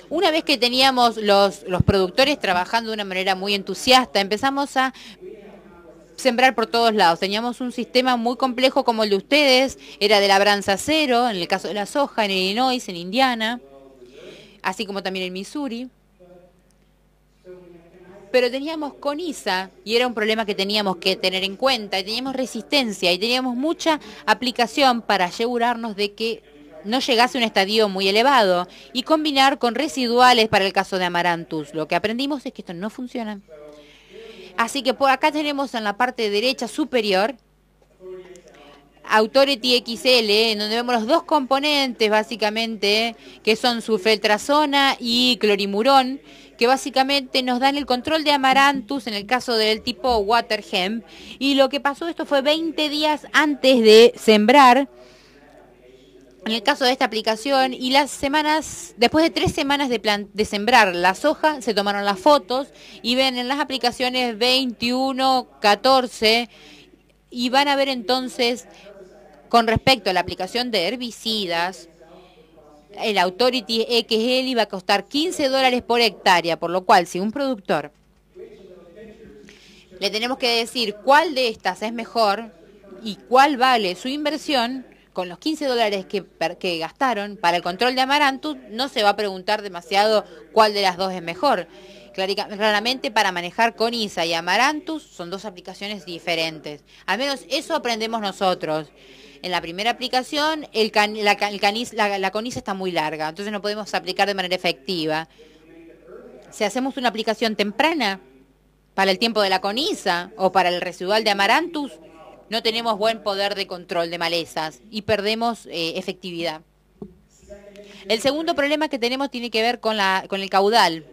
Una vez que teníamos los productores trabajando de una manera muy entusiasta, empezamos a sembrar por todos lados. Teníamos un sistema muy complejo como el de ustedes, era de labranza cero, en el caso de la soja, en Illinois, en Indiana, así como también en Missouri. Pero teníamos coniza y era un problema que teníamos que tener en cuenta, y teníamos resistencia y teníamos mucha aplicación para asegurarnos de que no llegase a un estadio muy elevado y combinar con residuales para el caso de Amaranthus. Lo que aprendimos es que esto no funciona. Así que por acá tenemos en la parte derecha superior Authority XL, en donde vemos los dos componentes básicamente, que son sulfetrazona y clorimurón, que básicamente nos dan el control de Amaranthus en el caso del tipo Water Hemp. Y lo que pasó, esto fue 20 días antes de sembrar, en el caso de esta aplicación, y después de 3 semanas de sembrar la soja, se tomaron las fotos y ven en las aplicaciones 21, 14, y van a ver entonces, con respecto a la aplicación de herbicidas, el Authority XL iba a costar $15 por hectárea, por lo cual si un productor le tenemos que decir cuál de estas es mejor y cuál vale su inversión, con los $15 que gastaron para el control de Amaranthus, no se va a preguntar demasiado cuál de las dos es mejor. Claramente para manejar coniza y Amaranthus son dos aplicaciones diferentes. Al menos eso aprendemos nosotros. En la primera aplicación la coniza está muy larga, entonces no podemos aplicar de manera efectiva. Si hacemos una aplicación temprana para el tiempo de la coniza o para el residual de Amaranthus, no tenemos buen poder de control de malezas y perdemos efectividad. El segundo problema que tenemos tiene que ver con el caudal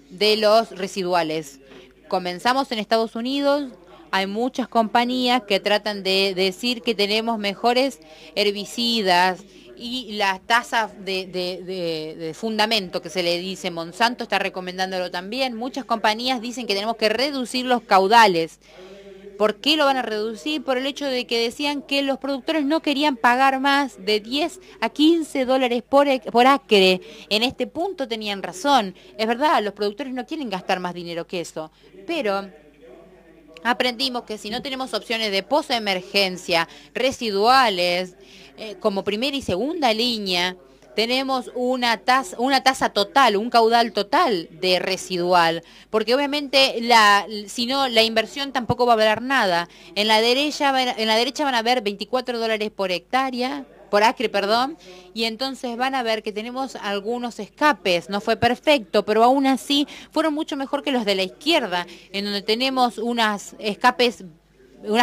de los residuales. Comenzamos en Estados Unidos, hay muchas compañías que tratan de decir que tenemos mejores herbicidas y las tasas de fundamento que se le dice, Monsanto está recomendándolo también. Muchas compañías dicen que tenemos que reducir los caudales. ¿Por qué lo van a reducir? Por el hecho de que decían que los productores no querían pagar más de 10 a 15 dólares por acre. En este punto tenían razón. Es verdad, los productores no quieren gastar más dinero que eso. Pero aprendimos que si no tenemos opciones de post-emergencia, residuales, como primera y segunda línea, tenemos una tasa total, un caudal total de residual, porque obviamente si no, la inversión tampoco va a valer nada. En la derecha van a ver 24 dólares por acre, y entonces van a ver que tenemos algunos escapes. No fue perfecto, pero aún así fueron mucho mejor que los de la izquierda, en donde tenemos unas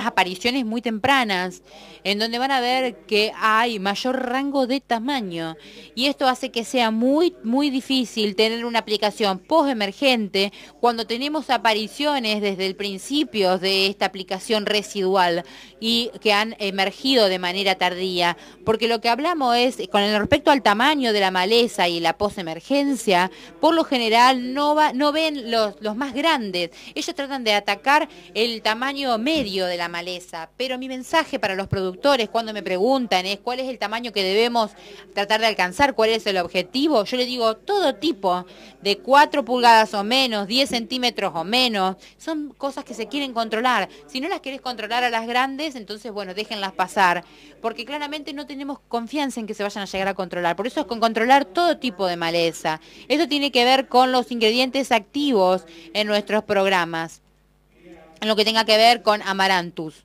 apariciones muy tempranas, en donde van a ver que hay mayor rango de tamaño, y esto hace que sea muy, muy difícil tener una aplicación post-emergente cuando tenemos apariciones desde el principio de esta aplicación residual y que han emergido de manera tardía, porque lo que hablamos es, con respecto al tamaño de la maleza y la post-emergencia, por lo general no ven los más grandes. Ellos tratan de atacar el tamaño medio de la maleza, pero mi mensaje para los productores cuando me preguntan es cuál es el tamaño que debemos tratar de alcanzar, cuál es el objetivo, yo les digo todo tipo, de 4 pulgadas o menos, 10 centímetros o menos, son cosas que se quieren controlar. Si no las quieres controlar a las grandes, entonces bueno, déjenlas pasar, porque claramente no tenemos confianza en que se vayan a llegar a controlar. Por eso es con controlar todo tipo de maleza. Eso tiene que ver con los ingredientes activos en nuestros programas, en lo que tenga que ver con Amaranthus.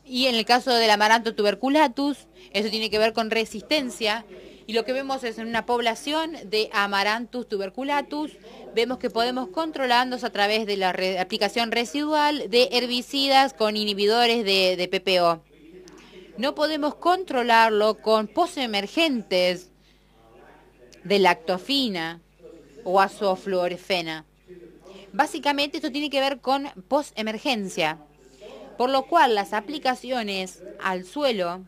Y en el caso del Amaranthus tuberculatus, eso tiene que ver con resistencia. Y lo que vemos es en una población de Amaranthus tuberculatus, vemos que podemos controlarnos a través de la aplicación residual de herbicidas con inhibidores de PPO. No podemos controlarlo con postemergentes de lactofina o azofluorefena. Básicamente esto tiene que ver con postemergencia, por lo cual las aplicaciones al suelo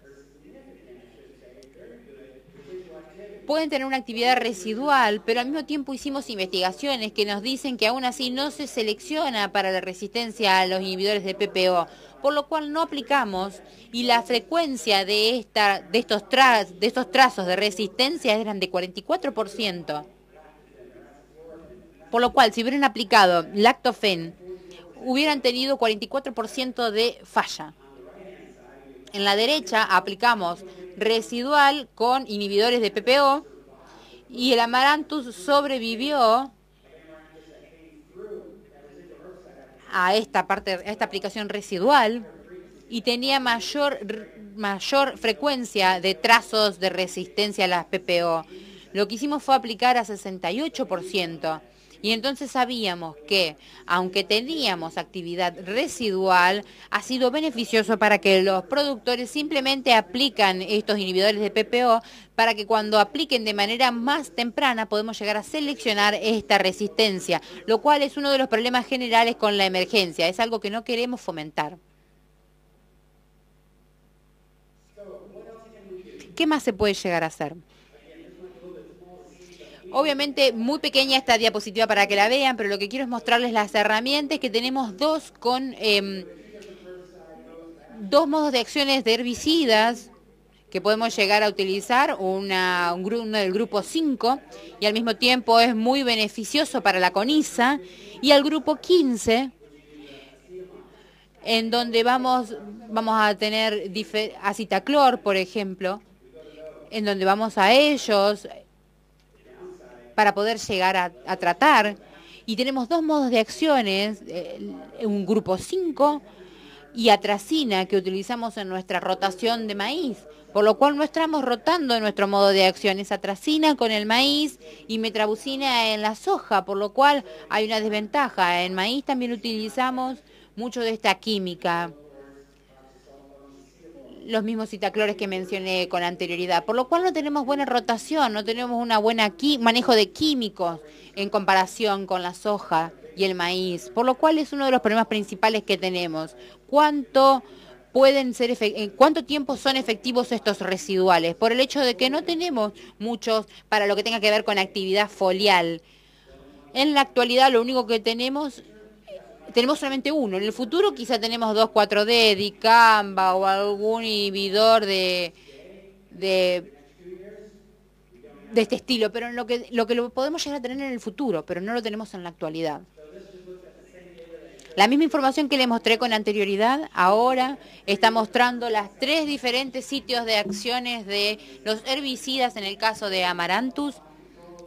pueden tener una actividad residual, pero al mismo tiempo hicimos investigaciones que nos dicen que aún así no se selecciona para la resistencia a los inhibidores de PPO, por lo cual no aplicamos y la frecuencia de estos trazos de resistencia eran de 44%. Por lo cual, si hubieran aplicado lactofen, hubieran tenido 44% de falla. En la derecha aplicamos residual con inhibidores de PPO y el Amaranthus sobrevivió a esta aplicación residual y tenía mayor frecuencia de trazos de resistencia a las PPO. Lo que hicimos fue aplicar a 68%. Y entonces sabíamos que, aunque teníamos actividad residual, ha sido beneficioso para que los productores simplemente aplican estos inhibidores de PPO para que cuando apliquen de manera más temprana podemos llegar a seleccionar esta resistencia, lo cual es uno de los problemas generales con la emergencia. Es algo que no queremos fomentar. ¿Qué más se puede llegar a hacer? Obviamente muy pequeña esta diapositiva para que la vean, pero lo que quiero es mostrarles las herramientas que tenemos dos modos de acciones de herbicidas que podemos llegar a utilizar, uno del grupo 5 y al mismo tiempo es muy beneficioso para la coniza, y al grupo 15 en donde vamos a tener acitaclor, por ejemplo, en donde vamos a ellos para poder llegar a tratar. Y tenemos dos modos de acciones, un grupo 5 y atracina que utilizamos en nuestra rotación de maíz, por lo cual no estamos rotando nuestro modo de acción, es atracina con el maíz y metrabuzina en la soja, por lo cual hay una desventaja. En maíz también utilizamos mucho de esta química, los mismos citaclores que mencioné con anterioridad, por lo cual no tenemos buena rotación, no tenemos una buena manejo de químicos en comparación con la soja y el maíz, por lo cual es uno de los problemas principales que tenemos. ¿Cuánto tiempo son efectivos estos residuales? Por el hecho de que no tenemos muchos para lo que tenga que ver con actividad foliar. En la actualidad lo único que tenemos solamente uno. En el futuro quizá tenemos 2,4-D, dicamba o algún inhibidor de este estilo, pero en lo que lo podemos llegar a tener en el futuro, pero no lo tenemos en la actualidad. La misma información que le mostré con anterioridad, ahora está mostrando las 3 diferentes sitios de acciones de los herbicidas en el caso de Amaranthus,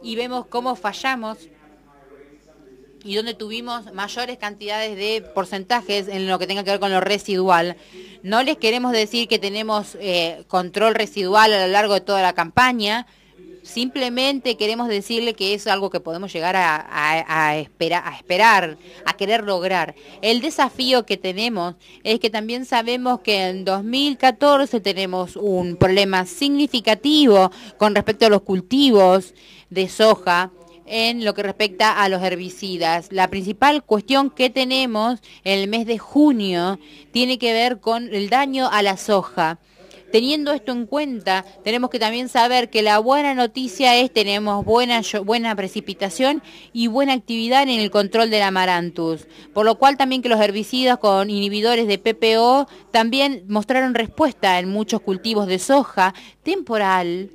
y vemos cómo fallamos y donde tuvimos mayores cantidades de porcentajes en lo que tenga que ver con lo residual. No les queremos decir que tenemos control residual a lo largo de toda la campaña, simplemente queremos decirle que es algo que podemos llegar a esperar, a querer lograr. El desafío que tenemos es que también sabemos que en 2014 tenemos un problema significativo con respecto a los cultivos de soja, en lo que respecta a los herbicidas. La principal cuestión que tenemos en el mes de junio tiene que ver con el daño a la soja. Teniendo esto en cuenta, tenemos que también saber que la buena noticia es que tenemos buena precipitación y buena actividad en el control del Amaranthus, por lo cual también que los herbicidas con inhibidores de PPO también mostraron respuesta en muchos cultivos de soja temporal,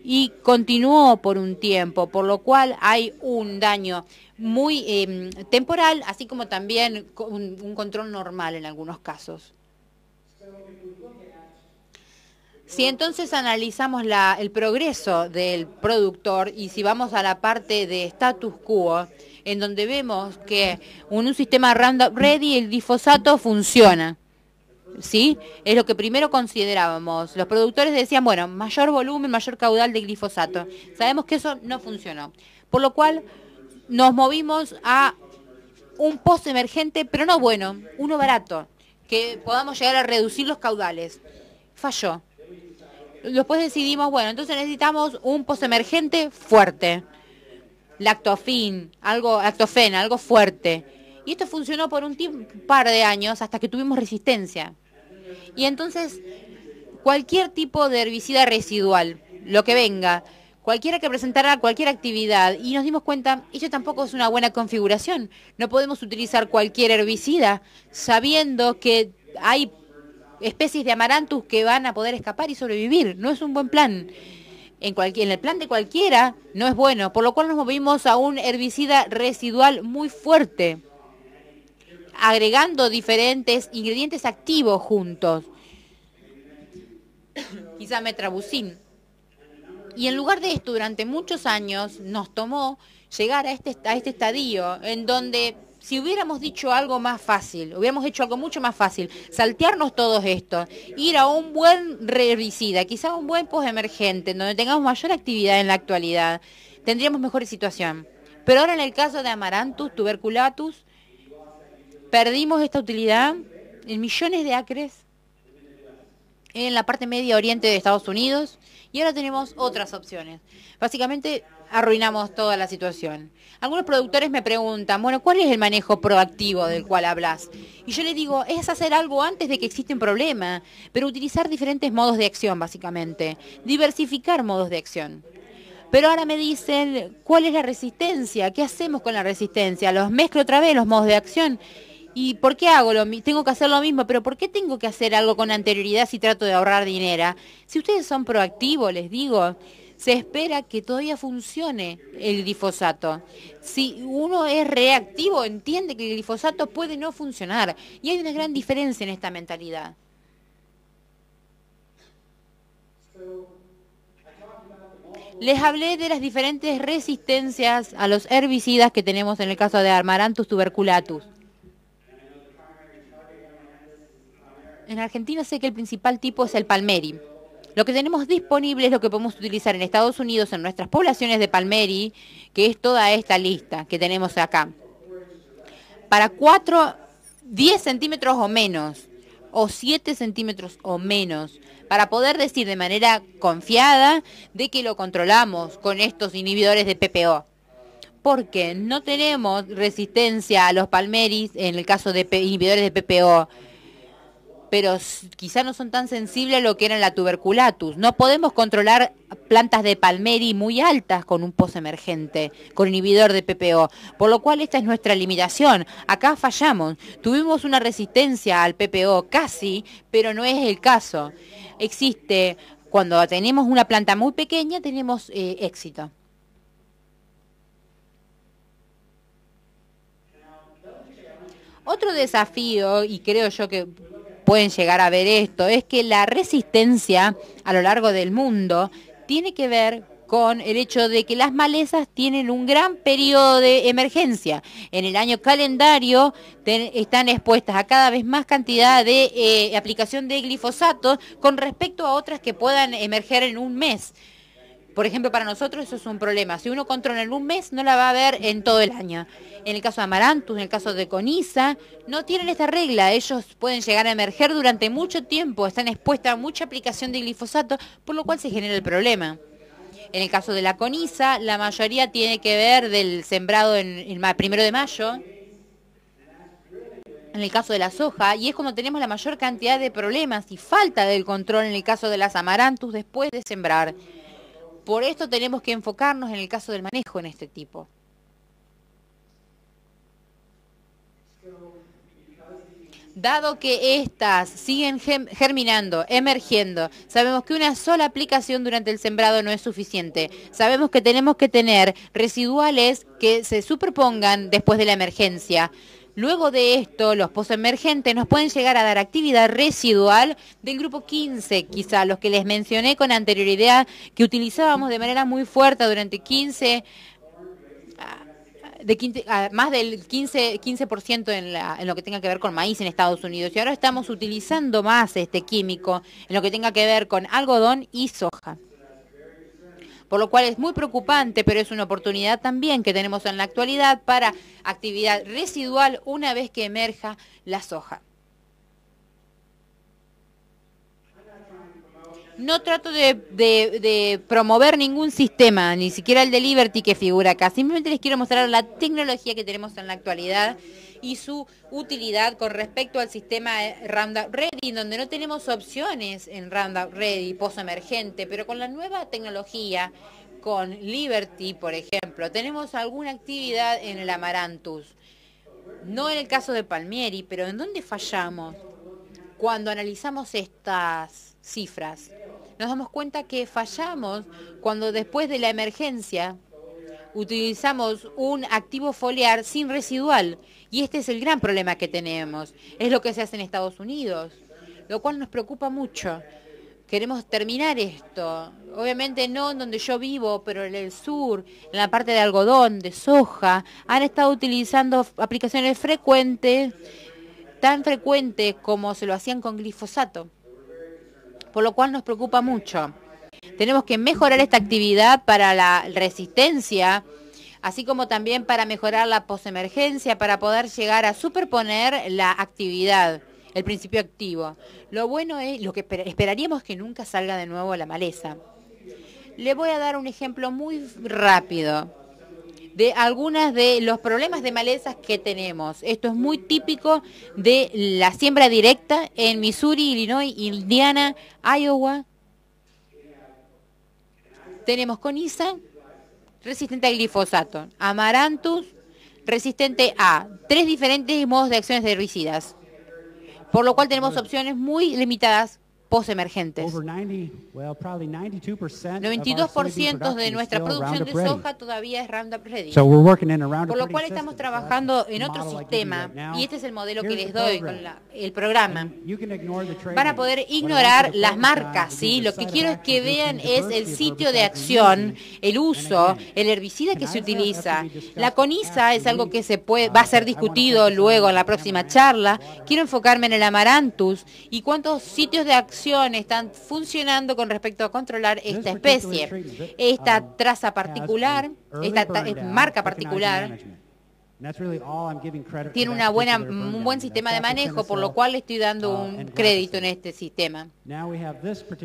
y continuó por un tiempo, por lo cual hay un daño muy temporal, así como también un control normal en algunos casos. Si entonces analizamos el progreso del productor y si vamos a la parte de status quo, en donde vemos que en un sistema Roundup Ready el glifosato funciona, ¿sí? Es lo que primero considerábamos. Los productores decían, bueno, mayor volumen, mayor caudal de glifosato. Sabemos que eso no funcionó. Por lo cual nos movimos a un post emergente, pero no bueno, uno barato, que podamos llegar a reducir los caudales. falló. Después decidimos, bueno, entonces necesitamos un postemergente fuerte. Lactofen, algo fuerte. Y esto funcionó por un par de años hasta que tuvimos resistencia. Y entonces, cualquier tipo de herbicida residual, lo que venga, cualquiera que presentara cualquier actividad, y nos dimos cuenta, ello tampoco es una buena configuración. No podemos utilizar cualquier herbicida sabiendo que hay especies de Amaranthus que van a poder escapar y sobrevivir. No es un buen plan. En el plan de cualquiera no es bueno, por lo cual nos movimos a un herbicida residual muy fuerte, agregando diferentes ingredientes activos juntos. Quizá metrabuzin. Y en lugar de esto, durante muchos años nos tomó llegar a este estadio en donde, si hubiéramos dicho algo más fácil, hubiéramos hecho algo mucho más fácil, saltearnos todo esto, ir a un buen herbicida, quizá un buen postemergente, donde tengamos mayor actividad en la actualidad, tendríamos mejor situación. Pero ahora en el caso de Amaranthus tuberculatus, perdimos esta utilidad en millones de acres en la parte media oriente de Estados Unidos y ahora tenemos otras opciones. Básicamente arruinamos toda la situación. Algunos productores me preguntan, bueno, ¿cuál es el manejo proactivo del cual hablas? Y yo les digo, es hacer algo antes de que exista un problema, pero utilizar diferentes modos de acción, básicamente. Diversificar modos de acción. Pero ahora me dicen, ¿cuál es la resistencia? ¿Qué hacemos con la resistencia? ¿Los mezclo otra vez, los modos de acción? ¿Y por qué tengo que hacer lo mismo? ¿Pero por qué tengo que hacer algo con anterioridad si trato de ahorrar dinero? Si ustedes son proactivos, les digo, se espera que todavía funcione el glifosato. Si uno es reactivo, entiende que el glifosato puede no funcionar. Y hay una gran diferencia en esta mentalidad. Les hablé de las diferentes resistencias a los herbicidas que tenemos en el caso de Amaranthus tuberculatus. En Argentina sé que el principal tipo es el palmeri. Lo que tenemos disponible es lo que podemos utilizar en Estados Unidos en nuestras poblaciones de palmeri, que es toda esta lista que tenemos acá. Para 10 centímetros o menos, o 7 centímetros o menos, para poder decir de manera confiada de que lo controlamos con estos inhibidores de PPO. Porque no tenemos resistencia a los palmeris en el caso de inhibidores de PPO, pero quizá no son tan sensibles a lo que era la tuberculatus. No podemos controlar plantas de palmeri muy altas con un postemergente, con inhibidor de PPO, por lo cual esta es nuestra limitación. Acá fallamos. Tuvimos una resistencia al PPO casi, pero no es el caso. Existe, cuando tenemos una planta muy pequeña, tenemos éxito. Otro desafío, y creo yo que pueden llegar a ver esto, es que la resistencia a lo largo del mundo tiene que ver con el hecho de que las malezas tienen un gran periodo de emergencia. En el año calendario están expuestas a cada vez más cantidad de aplicación de glifosato con respecto a otras que puedan emerger en un mes. Por ejemplo, para nosotros eso es un problema. Si uno controla en un mes, no la va a ver en todo el año. En el caso de Amaranthus, en el caso de Coniza, no tienen esta regla. Ellos pueden llegar a emerger durante mucho tiempo, están expuestas a mucha aplicación de glifosato, por lo cual se genera el problema. En el caso de la Coniza, la mayoría tiene que ver del sembrado en el 1 de mayo. En el caso de la soja, y es cuando tenemos la mayor cantidad de problemas y falta del control en el caso de las Amaranthus después de sembrar. Por esto tenemos que enfocarnos en el caso del manejo en este tipo. Dado que estas siguen germinando, emergiendo, sabemos que una sola aplicación durante el sembrado no es suficiente. Sabemos que tenemos que tener residuales que se superpongan después de la emergencia. Luego de esto, los postemergentes nos pueden llegar a dar actividad residual del grupo 15, quizá los que les mencioné con anterioridad, que utilizábamos de manera muy fuerte durante más del 15% en lo que tenga que ver con maíz en Estados Unidos. Y ahora estamos utilizando más este químico en lo que tenga que ver con algodón y soja. Por lo cual es muy preocupante, pero es una oportunidad también que tenemos en la actualidad para actividad residual una vez que emerja la soja. No trato de promover ningún sistema, ni siquiera el de Liberty que figura acá. Simplemente les quiero mostrar la tecnología que tenemos en la actualidad y su utilidad con respecto al sistema Roundup Ready, donde no tenemos opciones en Roundup Ready, post-emergente, pero con la nueva tecnología, con Liberty, por ejemplo, tenemos alguna actividad en el Amaranthus. No en el caso de Palmieri, pero ¿en dónde fallamos? Cuando analizamos estas cifras, nos damos cuenta que fallamos cuando después de la emergencia utilizamos un activo foliar sin residual. Y este es el gran problema que tenemos. Es lo que se hace en Estados Unidos, lo cual nos preocupa mucho. Queremos terminar esto. Obviamente no en donde yo vivo, pero en el sur, en la parte de algodón, de soja, han estado utilizando aplicaciones frecuentes, tan frecuentes como se lo hacían con glifosato, por lo cual nos preocupa mucho. Tenemos que mejorar esta actividad para la resistencia, así como también para mejorar la posemergencia, para poder llegar a superponer la actividad, el principio activo. Lo bueno es, lo que esperaríamos que nunca salga de nuevo la maleza. Le voy a dar un ejemplo muy rápido de algunos de los problemas de malezas que tenemos. Esto es muy típico de la siembra directa en Missouri, Illinois, Indiana, Iowa. Tenemos coniza, resistente al glifosato, Amaranthus, resistente a 3 diferentes modos de acciones de herbicidas, por lo cual tenemos opciones muy limitadas post-emergentes. 92% de nuestra producción de soja todavía es Roundup Ready. Por lo cual estamos trabajando en otro sistema, y este es el modelo que les doy con el programa. Van a poder ignorar las marcas, ¿sí? Lo que quiero es que vean es el sitio de acción, el uso, el herbicida que se utiliza. La coniza es algo que va a ser discutido luego en la próxima charla. Quiero enfocarme en el Amaranthus y cuántos sitios de acción están funcionando con respecto a controlar esta especie. Esta traza particular, esta marca particular, tiene un buen sistema de manejo, por lo cual le estoy dando un crédito en este sistema.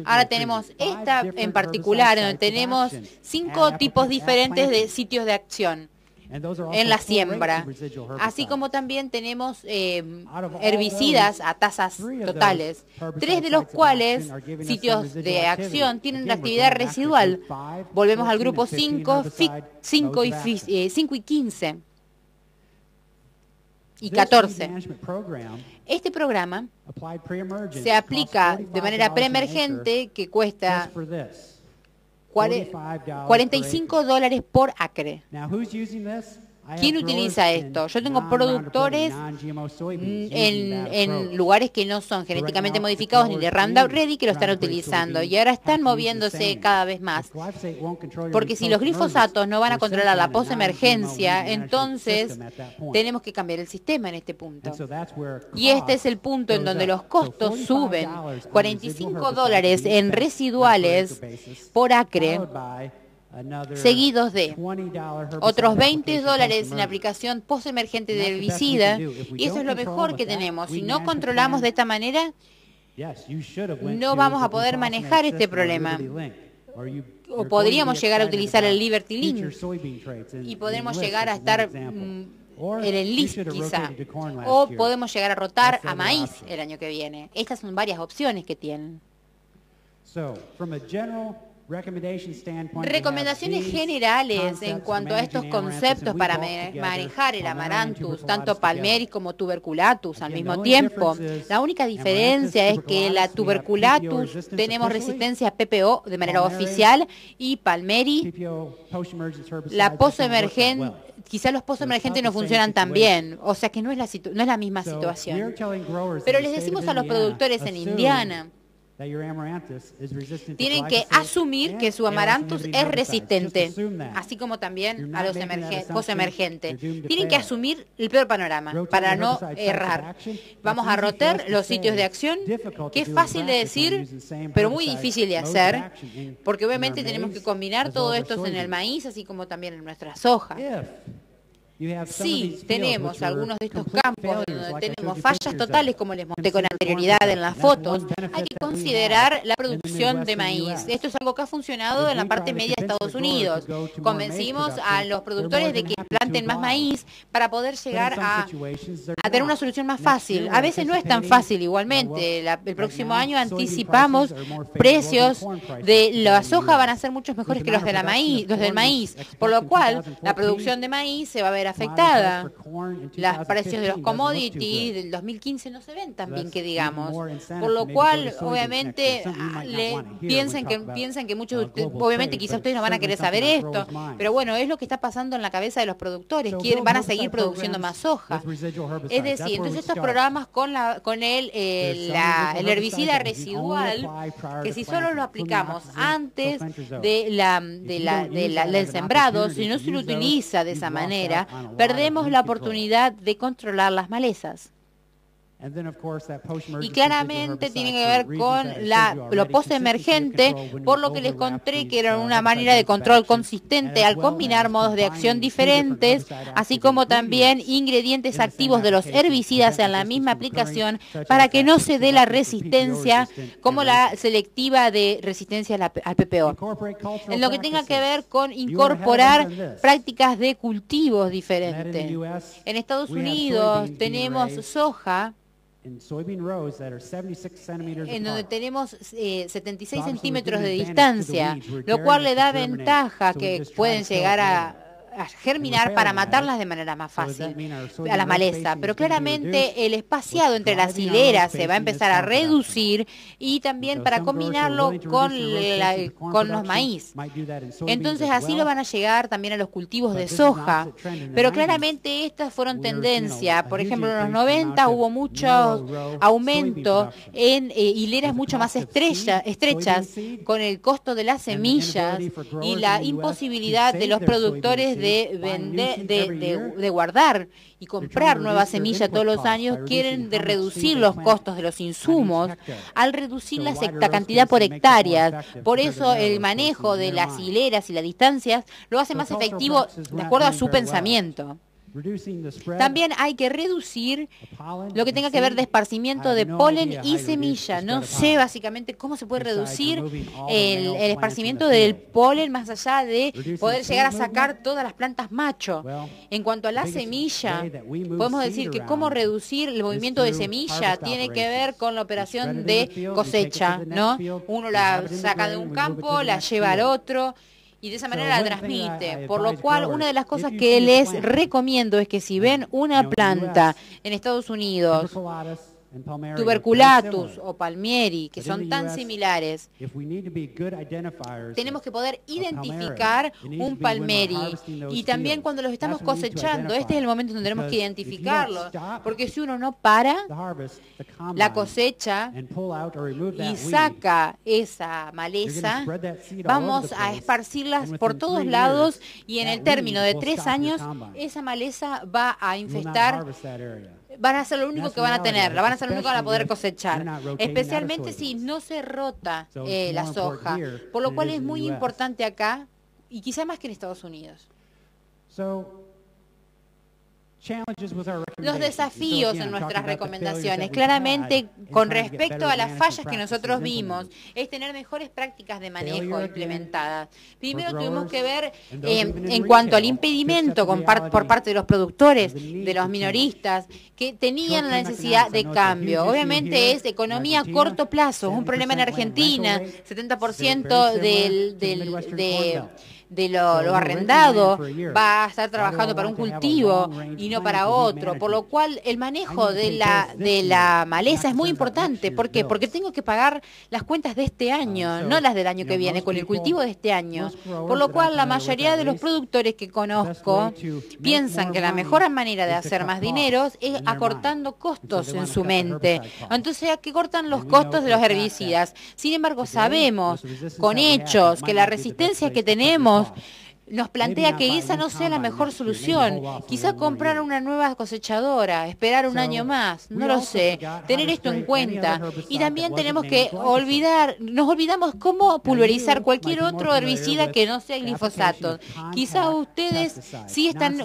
Ahora tenemos esta en particular, donde tenemos 5 tipos diferentes de sitios de acción en la siembra, así como también tenemos herbicidas a tasas totales, 3 de los cuales, sitios de acción, tienen la actividad residual. Volvemos al grupo 5 y 15 y 14. Este programa se aplica de manera preemergente, que cuesta $45 por acre. ¿Quién utiliza esto? Yo tengo productores en lugares que no son genéticamente modificados ni de Roundup Ready que lo están utilizando, y ahora están moviéndose cada vez más. Porque si los glifosatos no van a controlar la posemergencia, entonces tenemos que cambiar el sistema en este punto. Y este es el punto en donde los costos suben. $45 en residuales por acre, seguidos de otros $20 en aplicación post-emergente de herbicida, y eso es lo mejor que tenemos. Si no controlamos de esta manera, no vamos a poder manejar este problema. O podríamos llegar a utilizar el Liberty Link, y podemos llegar a estar en el list quizá, o podemos llegar a rotar a maíz el año que viene. Estas son varias opciones que tienen. Recomendaciones generales en cuanto a estos conceptos para manejar el Amaranthus, tanto Palmieri como Tuberculatus al mismo tiempo. La única diferencia es que la Tuberculatus tenemos resistencia a PPO de manera oficial, y Palmieri, la posemergente, quizás los posemergentes no funcionan tan bien, o sea que no es la misma situación. Pero les decimos a los productores en Indiana, tienen que asumir que su Amaranthus es resistente, así como también a los posemergentes. Tienen que asumir el peor panorama para no errar. Vamos a rotar los sitios de acción, que es fácil de decir, pero muy difícil de hacer, porque obviamente tenemos que combinar todo esto en el maíz, así como también en nuestra soja. Sí, tenemos algunos de estos campos donde tenemos fallas totales, como les mostré con anterioridad en las fotos. Hay que considerar la producción de maíz. Esto es algo que ha funcionado en la parte media de Estados Unidos. Convencimos a los productores de que planten más maíz para poder llegar a tener una solución más fácil. A veces no es tan fácil igualmente. El próximo año anticipamos precios de la soja van a ser muchos mejores que los del maíz, por lo cual la producción de maíz se va a ver afectada. Los precios de los commodities del 2015 no se ven tan bien que digamos, por lo cual obviamente piensan que muchos de ustedes, obviamente quizás ustedes no van a querer saber esto, pero bueno, es lo que está pasando en la cabeza de los productores, van a seguir produciendo más soja. Es decir, entonces estos programas con el herbicida residual, que si solo lo aplicamos antes del sembrado, si no se lo utiliza de esa manera, perdemos la oportunidad de controlar las malezas. Y claramente tiene que ver con lo post-emergente, por lo que les conté que era una manera de control consistente al combinar modos de acción diferentes, así como también ingredientes activos de los herbicidas en la misma aplicación para que no se dé la resistencia como la selectiva de resistencia al PPO. En lo que tenga que ver con incorporar prácticas de cultivos diferentes. En Estados Unidos tenemos soja en donde tenemos 76 centímetros de distancia, lo cual le da ventaja que pueden llegar a germinar para matarlas de manera más fácil a la maleza, pero claramente el espaciado entre las hileras se va a empezar a reducir y también para combinarlo con los maíz. Entonces así lo van a llegar también a los cultivos de soja, pero claramente estas fueron tendencia. Por ejemplo, en los 90 hubo mucho aumento en hileras mucho más estrechas con el costo de las semillas y la imposibilidad de los productores de guardar y comprar nueva semilla todos los años, quieren reducir los costos de los insumos al reducir la cantidad por hectáreas. Por eso el manejo de las hileras y las distancias lo hace más efectivo de acuerdo a su pensamiento. También hay que reducir lo que tenga que ver de esparcimiento de polen y semilla. No sé básicamente cómo se puede reducir el esparcimiento del polen más allá de poder llegar a sacar todas las plantas macho. En cuanto a la semilla, podemos decir que cómo reducir el movimiento de semilla tiene que ver con la operación de cosecha, ¿no? Uno la saca de un campo, la lleva al otro y de esa manera la transmite. Por lo cual, una de las cosas que les recomiendo es que si ven una planta en Estados Unidos, tuberculatus o palmieri, que son tan similares, tenemos que poder identificar un palmieri. Y también cuando los estamos cosechando, este es el momento donde tenemos que identificarlos, porque si uno no para la cosecha y saca esa maleza, vamos a esparcirlas por todos lados y en el término de 3 años esa maleza va a infestar. Van a ser lo único que van a tener, van a ser lo único que van a poder cosechar, especialmente si no se rota la soja, por lo cual es muy importante acá y quizá más que en Estados Unidos. Los desafíos en nuestras recomendaciones, claramente con respecto a las fallas que nosotros vimos, es tener mejores prácticas de manejo implementadas. Primero tuvimos que ver en cuanto al impedimento por parte de los productores, de los minoristas, que tenían la necesidad de cambio. Obviamente es economía a corto plazo, es un problema en Argentina, 70% de lo arrendado va a estar trabajando para un cultivo y no para otro, por lo cual el manejo de la maleza es muy importante. ¿Por qué? Porque tengo que pagar las cuentas de este año, no las del año que viene, con el cultivo de este año, por lo cual la mayoría de los productores que conozco piensan que la mejor manera de hacer más dinero es acortando costos en su mente. Entonces, que cortan los costos de los herbicidas. Sin embargo, sabemos con hechos que la resistencia que tenemos nos plantea que esa no sea la mejor solución. Quizá comprar una nueva cosechadora, esperar un año más, no lo sé. Tener esto en cuenta. Y también tenemos que nos olvidamos cómo pulverizar cualquier otro herbicida que no sea glifosato. Quizá ustedes sí están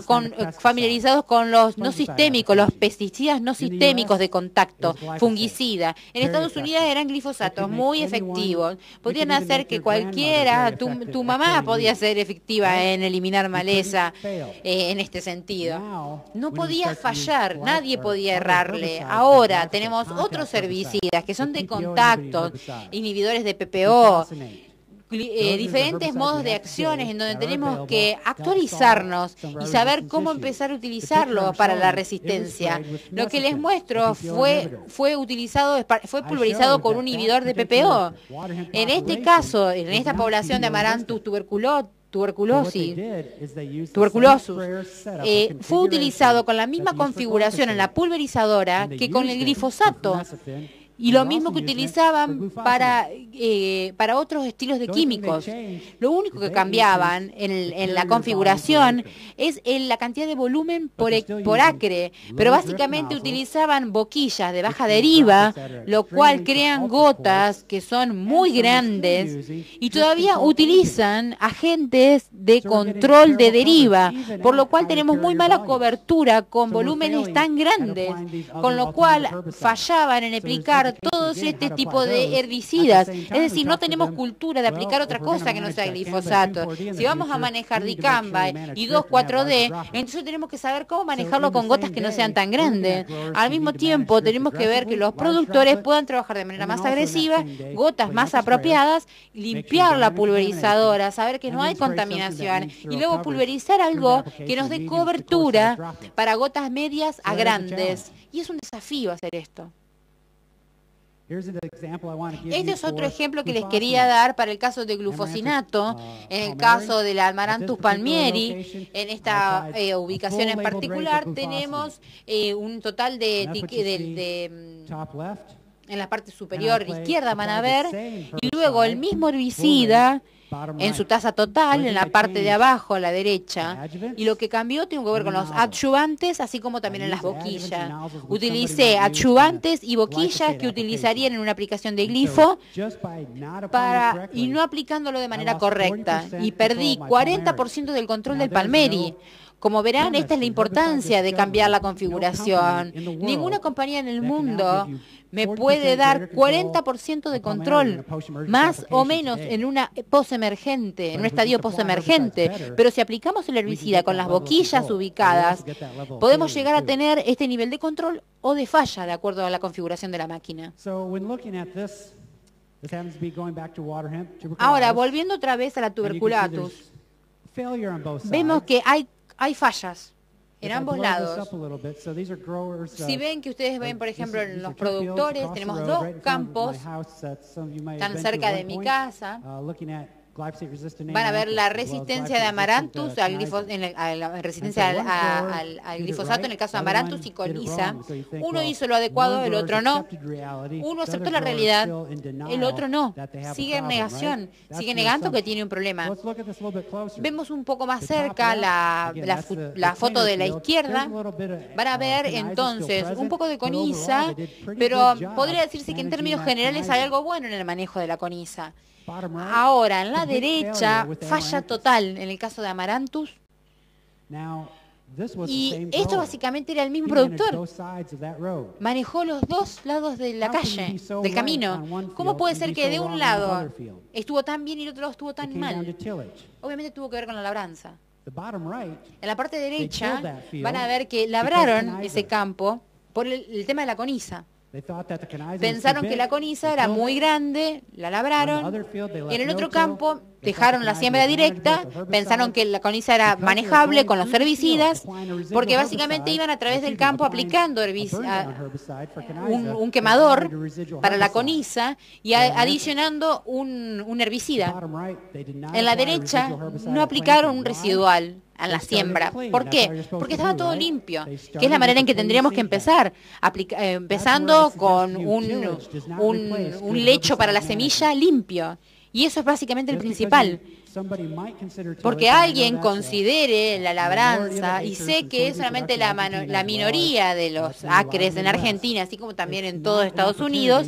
familiarizados con los no sistémicos, los pesticidas no sistémicos de contacto, fungicida. En Estados Unidos eran glifosatos muy efectivos. Podían hacer que cualquiera, tu mamá podía ser efectiva en eliminar maleza en este sentido. No podía fallar, nadie podía errarle. Ahora tenemos otros herbicidas que son de contacto, inhibidores de PPO, diferentes modos de acciones en donde tenemos que actualizarnos y saber cómo empezar a utilizarlo para la resistencia. Lo que les muestro fue pulverizado con un inhibidor de PPO. En este caso, en esta población de Amaranthus tuberculosus, fue utilizado con la misma configuración en la pulverizadora que con el glifosato. Y lo mismo que utilizaban para otros estilos de químicos. Lo único que cambiaban en la configuración es la cantidad de volumen por acre, pero básicamente utilizaban boquillas de baja deriva, lo cual crean gotas que son muy grandes y todavía utilizan agentes de control de deriva, por lo cual tenemos muy mala cobertura con volúmenes tan grandes, con lo cual fallaban en aplicar todos este tipo de herbicidas. Es decir, no tenemos cultura de aplicar otra cosa que no sea glifosato. Si vamos a manejar dicamba y 2,4-D, entonces tenemos que saber cómo manejarlo con gotas que no sean tan grandes. Al mismo tiempo, tenemos que ver que los productores puedan trabajar de manera más agresiva, gotas más apropiadas, limpiar la pulverizadora, saber que no hay contaminación y luego pulverizar algo que nos dé cobertura para gotas medias a grandes. Y es un desafío hacer esto. Este es otro ejemplo que les quería dar para el caso de glufosinato, en el caso del Amaranthus palmieri. En esta ubicación en particular tenemos un total en la parte superior izquierda van a ver, y luego el mismo herbicida en su tasa total, en la parte de abajo a la derecha, y lo que cambió tiene que ver con los adyuvantes, así como también en las boquillas. Utilicé adyuvantes y boquillas que utilizarían en una aplicación de glifo y no aplicándolo de manera correcta, y perdí 40% del control del palmieri. Como verán, esta es la importancia de cambiar la configuración. Ninguna compañía en el mundo me puede dar 40% de control, más o menos en una posemergente, en un estadio posemergente. Pero si aplicamos el herbicida con las boquillas ubicadas, podemos llegar a tener este nivel de control o de falla, de acuerdo a la configuración de la máquina. Ahora, volviendo otra vez a la tuberculosis, vemos que hay fallas en ambos lados. Si ven que ustedes ven, por ejemplo, en los productores, tenemos dos campos tan cerca de mi casa. Van a ver la resistencia de Amaranthus, la resistencia al glifosato en el caso de Amaranthus y coniza. Uno hizo lo adecuado, el otro no. Uno aceptó la realidad, el otro no. Sigue en negación, sigue negando que tiene un problema. Vemos un poco más cerca la foto de la izquierda. Van a ver entonces un poco de coniza, pero podría decirse que en términos generales hay algo bueno en el manejo de la coniza. Ahora, en la derecha, falla total en el caso de Amaranthus. Y esto básicamente era el mismo productor. Manejó los dos lados de la calle, del camino. ¿Cómo puede ser que de un lado estuvo tan bien y el otro lado estuvo tan mal? Obviamente tuvo que ver con la labranza. En la parte derecha van a ver que labraron ese campo por el tema de la coniza. Pensaron que la coniza era muy grande, la labraron, y en el otro campo dejaron la siembra directa, pensaron que la coniza era manejable con los herbicidas, porque básicamente iban a través del campo aplicando un quemador para la coniza y adicionando un herbicida. En la derecha no aplicaron un residual a la siembra. ¿Por qué? Porque estaba todo limpio, que es la manera en que tendríamos que empezar, empezando con un lecho para la semilla limpio. Y eso es básicamente el principal. Porque alguien considere la labranza, y sé que es solamente la minoría de los acres en Argentina, así como también en todo Estados Unidos,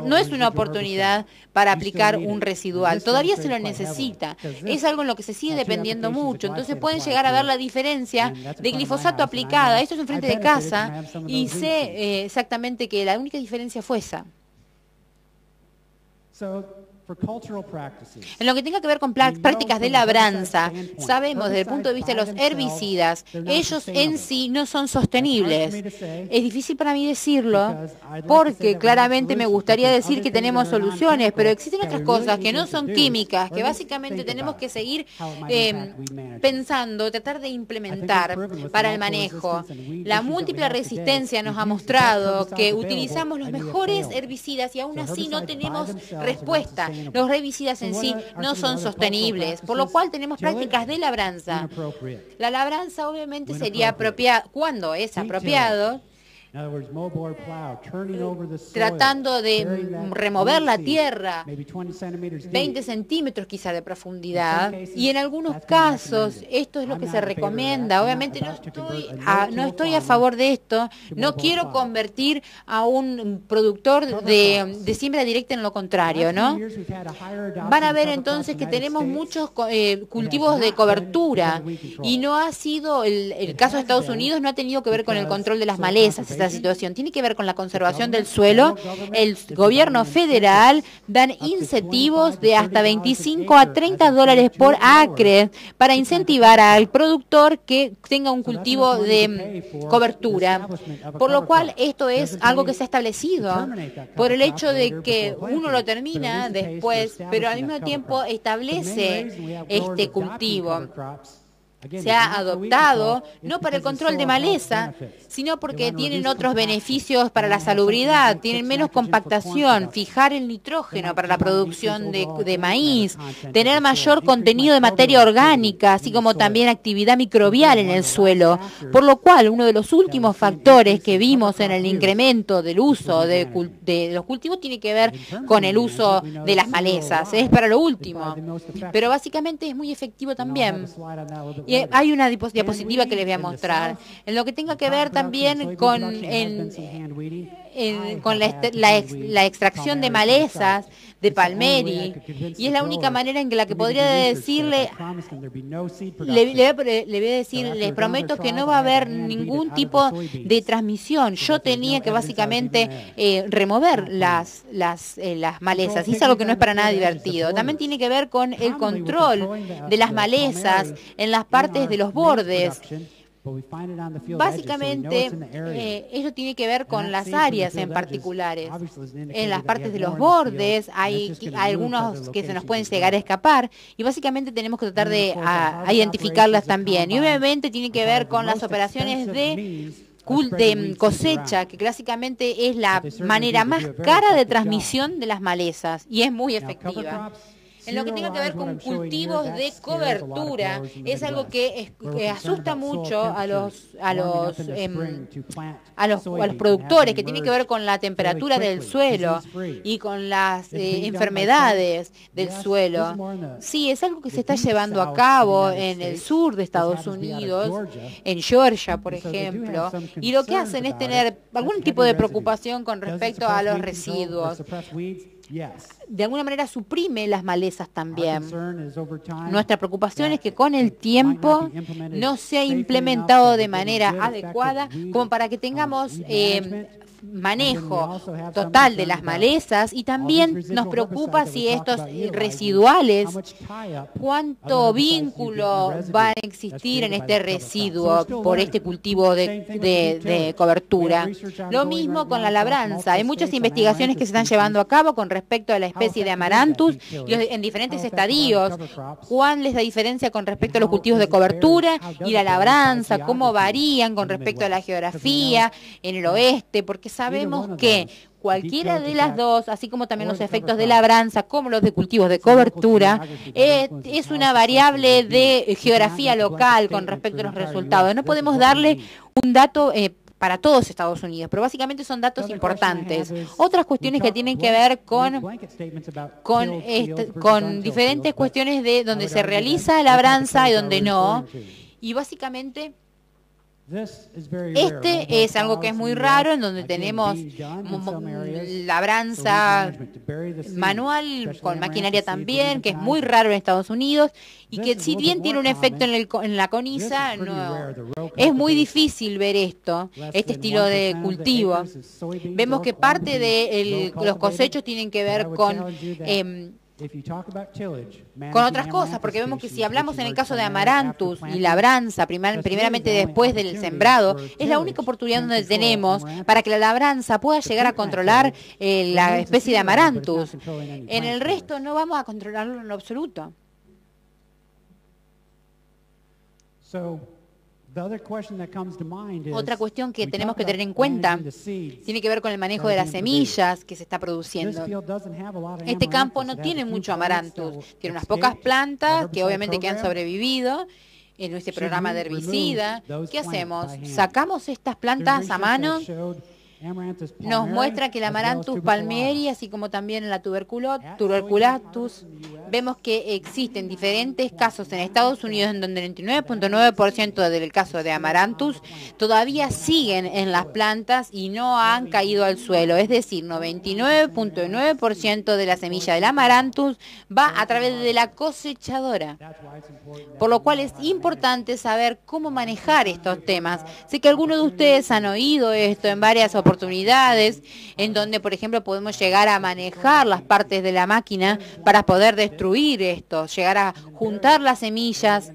no es una oportunidad para aplicar un residual. Todavía se lo necesita. Es algo en lo que se sigue dependiendo mucho. Entonces pueden llegar a ver la diferencia de glifosato aplicada. Esto es enfrente de casa y sé exactamente que la única diferencia fue esa. En lo que tenga que ver con prácticas de labranza, sabemos desde el punto de vista de los herbicidas, ellos en sí no son sostenibles. Es difícil para mí decirlo porque claramente me gustaría decir que tenemos soluciones, pero existen otras cosas que no son químicas, que básicamente tenemos que seguir pensando, tratar de implementar para el manejo. La múltiple resistencia nos ha mostrado que utilizamos los mejores herbicidas y aún así no tenemos respuesta. Los herbicidas en sí no son sostenibles, por lo cual tenemos prácticas de labranza. La labranza obviamente sería apropiada cuando es apropiado, tratando de remover la tierra 20 centímetros quizá de profundidad, y en algunos casos esto es lo que se recomienda. Obviamente no estoy a favor de esto, no quiero convertir a un productor de siembra directa en lo contrario, ¿no? Van a ver entonces que tenemos muchos cultivos de cobertura y no ha sido el caso de Estados Unidos, no ha tenido que ver con el control de las malezas. Esta situación tiene que ver con la conservación del suelo. El gobierno federal dan incentivos de hasta 25 a 30 dólares por acre para incentivar al productor que tenga un cultivo de cobertura, por lo cual esto es algo que se ha establecido por el hecho de que uno lo termina después, pero al mismo tiempo establece este cultivo. Se ha adoptado no para el control de maleza, sino porque tienen otros beneficios para la salubridad, tienen menos compactación, fijar el nitrógeno para la producción de maíz, tener mayor contenido de materia orgánica, así como también actividad microbial en el suelo, por lo cual uno de los últimos factores que vimos en el incremento del uso de los cultivos tiene que ver con el uso de las malezas, es para lo último, pero básicamente es muy efectivo también. Y hay una diapositiva que les voy a mostrar. En lo que tenga que ver también con la extracción de malezas, de palmeri, y es la única manera en la que podría decirle, les prometo que no va a haber ningún tipo de transmisión. Yo tenía que básicamente remover las malezas, y es algo que no es para nada divertido. También tiene que ver con el control de las malezas en las partes de los bordes. Básicamente, eso tiene que ver con las áreas en particulares. En las partes de los bordes hay algunos que se nos pueden llegar a escapar y básicamente tenemos que tratar de identificarlas también. Y obviamente tiene que ver con las operaciones de cosecha, que clásicamente es la manera más cara de transmisión de las malezas y es muy efectiva. En lo que tenga que ver con cultivos de cobertura, es algo que asusta mucho a los productores, que tiene que ver con la temperatura del suelo y con las enfermedades del suelo. Sí, es algo que se está llevando a cabo en el sur de Estados Unidos, en Georgia, por ejemplo, y lo que hacen es tener algún tipo de preocupación con respecto a los residuos. De alguna manera suprime las malezas también. Nuestra preocupación es que con el tiempo no se ha implementado de manera adecuada como para que tengamos manejo total de las malezas, y también nos preocupa si estos residuales, cuánto vínculo va a existir en este residuo por este cultivo de cobertura. Lo mismo con la labranza. Hay muchas investigaciones que se están llevando a cabo con respecto a la especie de Amaranthus en diferentes estadios. ¿Cuál es la diferencia con respecto a los cultivos de cobertura y la labranza? ¿Cómo varían con respecto a la geografía en el oeste? Porque sabemos que cualquiera de las dos, así como también los efectos de labranza, como los de cultivos de cobertura, es una variable de geografía local con respecto a los resultados. No podemos darle un dato para todos Estados Unidos, pero básicamente son datos importantes. Otras cuestiones que tienen que ver con diferentes cuestiones de donde se realiza labranza y donde no. Y básicamente este es algo que es muy raro, en donde tenemos labranza manual, con maquinaria también, que es muy raro en Estados Unidos, y que si bien tiene un efecto en la coniza, es muy difícil ver este estilo de cultivo. Vemos que parte de los cosechos tienen que ver con otras cosas, porque vemos que si hablamos en el caso de amaranthus y labranza, primeramente después del sembrado, es la única oportunidad donde tenemos para que la labranza pueda llegar a controlar la especie de amaranthus. En el resto no vamos a controlarlo en lo absoluto. Otra cuestión que tenemos que tener en cuenta tiene que ver con el manejo de las semillas que se está produciendo. Este campo no tiene mucho amaranthus, tiene unas pocas plantas que obviamente que han sobrevivido en este programa de herbicida. ¿Qué hacemos? ¿Sacamos estas plantas a mano? Nos muestra que el Amaranthus palmeri, así como también la tuberculatus, vemos que existen diferentes casos en Estados Unidos en donde el 99.9% del caso de Amaranthus todavía siguen en las plantas y no han caído al suelo. Es decir, 99.9% de la semilla del Amaranthus va a través de la cosechadora. Por lo cual es importante saber cómo manejar estos temas. Sé que algunos de ustedes han oído esto en varias oportunidades, en donde, por ejemplo, podemos llegar a manejar las partes de la máquina para poder destruir esto, llegar a juntar las semillas,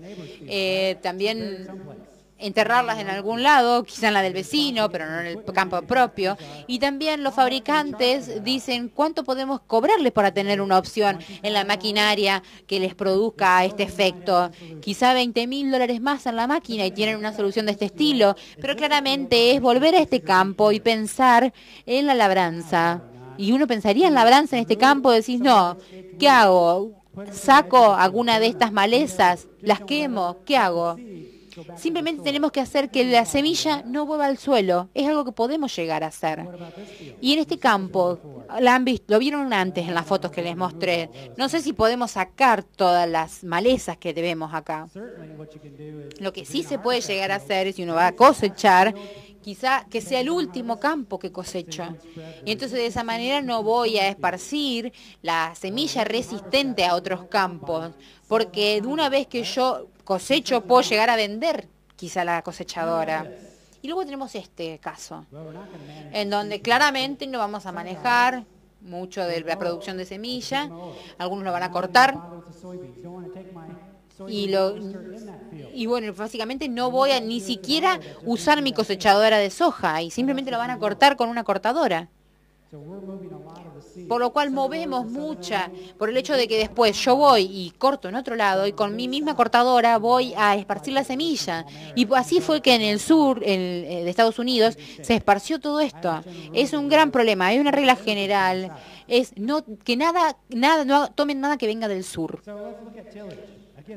también enterrarlas en algún lado, quizá en la del vecino, pero no en el campo propio. Y también los fabricantes dicen cuánto podemos cobrarles para tener una opción en la maquinaria que les produzca este efecto. Quizá $20.000 más en la máquina y tienen una solución de este estilo, pero claramente es volver a este campo y pensar en la labranza. Y uno pensaría en labranza en este campo, decís, no, ¿qué hago? ¿Saco alguna de estas malezas? ¿Las quemo? ¿Qué hago? Simplemente tenemos que hacer que la semilla no vuelva al suelo. Es algo que podemos llegar a hacer. Y en este campo, lo vieron antes en las fotos que les mostré. No sé si podemos sacar todas las malezas que vemos acá. Lo que sí se puede llegar a hacer es, si uno va a cosechar, quizá que sea el último campo que cosecho. Y entonces de esa manera no voy a esparcir la semilla resistente a otros campos. Porque de una vez que yo cosecho, puedo llegar a vender quizá la cosechadora. Y luego tenemos este caso, en donde claramente no vamos a manejar mucho de la producción de semilla. Algunos lo van a cortar. Y bueno, básicamente no voy a ni siquiera usar mi cosechadora de soja y simplemente lo van a cortar con una cortadora. Por lo cual movemos por el hecho de que después yo voy y corto en otro lado y con mi misma cortadora voy a esparcir la semilla. Y así fue que en el sur de Estados Unidos se esparció todo esto. Es un gran problema. Hay una regla general, es no tomen nada que venga del sur.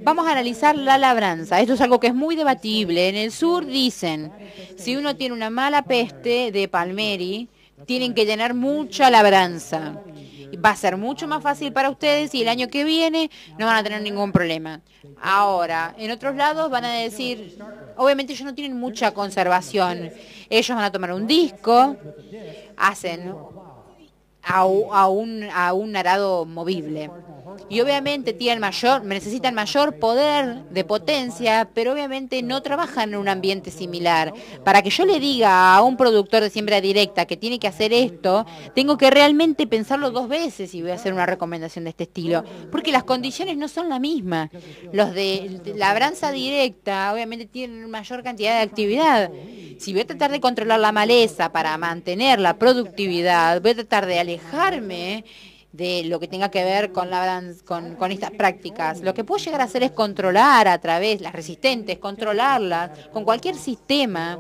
Vamos a analizar la labranza. Esto es algo que es muy debatible. En el sur dicen, si uno tiene una mala peste de palmeri, tienen que tener mucha labranza. Va a ser mucho más fácil para ustedes y el año que viene no van a tener ningún problema. Ahora, en otros lados van a decir, obviamente ellos no tienen mucha conservación. Ellos van a tomar un disco, hacen a un arado movible. Y obviamente necesitan mayor poder de potencia, pero obviamente no trabajan en un ambiente similar. Para que yo le diga a un productor de siembra directa que tiene que hacer esto, tengo que realmente pensarlo 2 veces si voy a hacer una recomendación de este estilo, porque las condiciones no son las mismas. Los de labranza directa obviamente tienen mayor cantidad de actividad. Si voy a tratar de controlar la maleza para mantener la productividad, voy a tratar de alejarme de lo que tenga que ver con estas prácticas. Lo que puedo llegar a hacer es controlar a través, las resistentes, controlarlas con cualquier sistema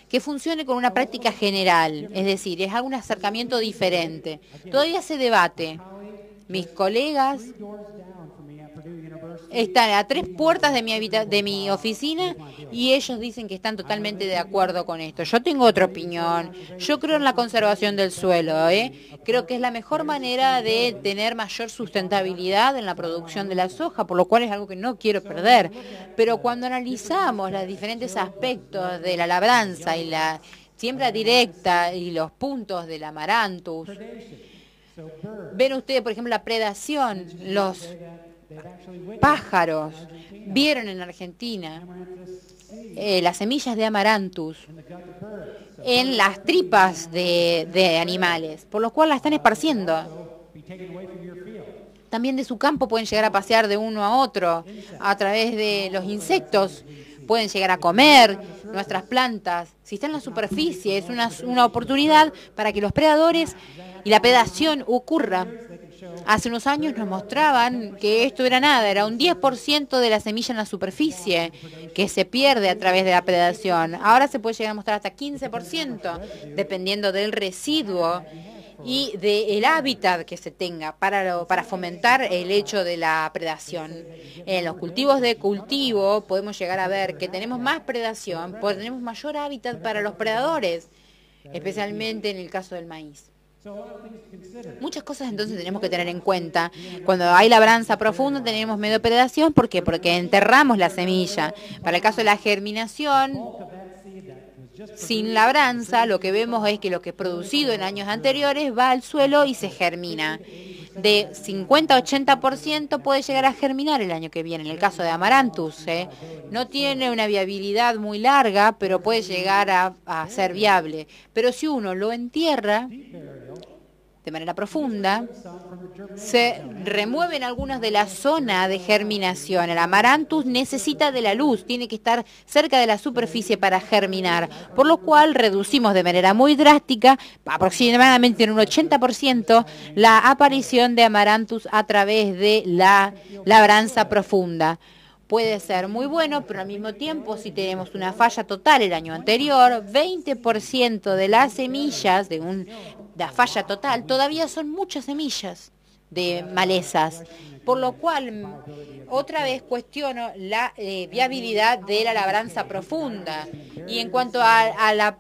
que funcione con una práctica general. Es decir, es algún acercamiento diferente. Todavía se debate. Mis colegas están a 3 puertas de mi oficina y ellos dicen que están totalmente de acuerdo con esto. Yo tengo otra opinión. Yo creo en la conservación del suelo. Creo que es la mejor manera de tener mayor sustentabilidad en la producción de la soja, por lo cual es algo que no quiero perder. Pero cuando analizamos los diferentes aspectos de la labranza y la siembra directa y los puntos del Amaranthus, ven ustedes, por ejemplo, la predación, los pájaros. Vieron en Argentina las semillas de Amaranthus en las tripas de animales, por lo cual la están esparciendo. También de su campo pueden llegar a pasear de uno a otro a través de los insectos. Pueden llegar a comer nuestras plantas. Si está en la superficie, es una oportunidad para que los predadores y la predación ocurra. Hace unos años nos mostraban que esto era nada, era un 10% de la semilla en la superficie que se pierde a través de la predación. Ahora se puede llegar a mostrar hasta 15%, dependiendo del residuo y del hábitat que se tenga para fomentar el hecho de la predación. En los cultivos de cultivo podemos llegar a ver que tenemos más predación, porque tenemos mayor hábitat para los predadores, especialmente en el caso del maíz. Muchas cosas entonces tenemos que tener en cuenta. Cuando hay labranza profunda tenemos medio predación. ¿Por qué? Porque enterramos la semilla. Para el caso de la germinación, sin labranza, lo que vemos es que lo que es producido en años anteriores va al suelo y se germina. De 50 a 80% puede llegar a germinar el año que viene. En el caso de Amaranthus, no tiene una viabilidad muy larga, pero puede llegar a ser viable. Pero si uno lo entierra de manera profunda, se remueven algunas de la zona de germinación. El Amaranthus necesita de la luz, tiene que estar cerca de la superficie para germinar, por lo cual reducimos de manera muy drástica, aproximadamente en un 80%, la aparición de Amaranthus a través de la labranza profunda. Puede ser muy bueno, pero al mismo tiempo, si tenemos una falla total el año anterior, 20% de las semillas de la falla total todavía son muchas semillas de malezas, por lo cual otra vez cuestiono la viabilidad de la labranza profunda. Y en cuanto a la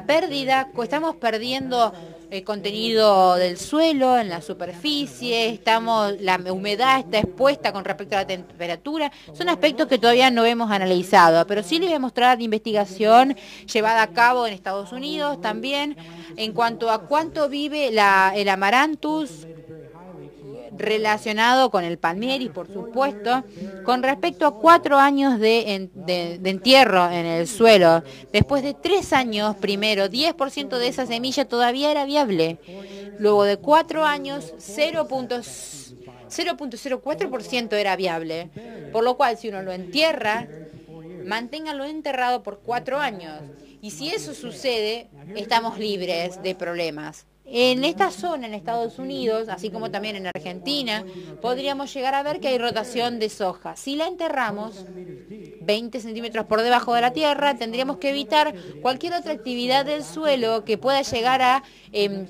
pérdida, estamos perdiendo el contenido del suelo en la superficie, la humedad está expuesta con respecto a la temperatura. Son aspectos que todavía no hemos analizado, pero sí les voy a mostrar investigación llevada a cabo en Estados Unidos también en cuanto a cuánto vive el Amaranthus relacionado con el Palmieris, por supuesto, con respecto a 4 años de entierro en el suelo. Después de 3 años, primero, 10% de esa semilla todavía era viable. Luego de 4 años, 0.04% era viable. Por lo cual, si uno lo entierra, manténgalo enterrado por 4 años. Y si eso sucede, estamos libres de problemas. En esta zona, en Estados Unidos, así como también en Argentina, podríamos llegar a ver que hay rotación de soja. Si la enterramos 20 centímetros por debajo de la tierra, tendríamos que evitar cualquier otra actividad del suelo que pueda llegar a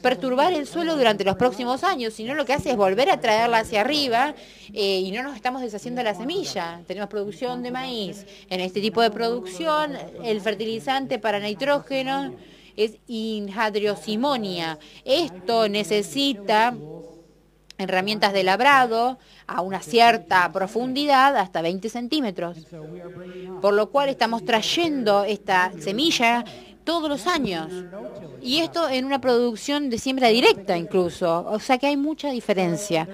perturbar el suelo durante los próximos años. Si no, lo que hace es volver a traerla hacia arriba y no nos estamos deshaciendo de la semilla. Tenemos producción de maíz. En este tipo de producción, el fertilizante para nitrógeno es anhidrosimonia. Esto necesita herramientas de labrado a una cierta profundidad, hasta 20 centímetros. Por lo cual estamos trayendo esta semilla todos los años. Y esto en una producción de siembra directa incluso. O sea que hay mucha diferencia.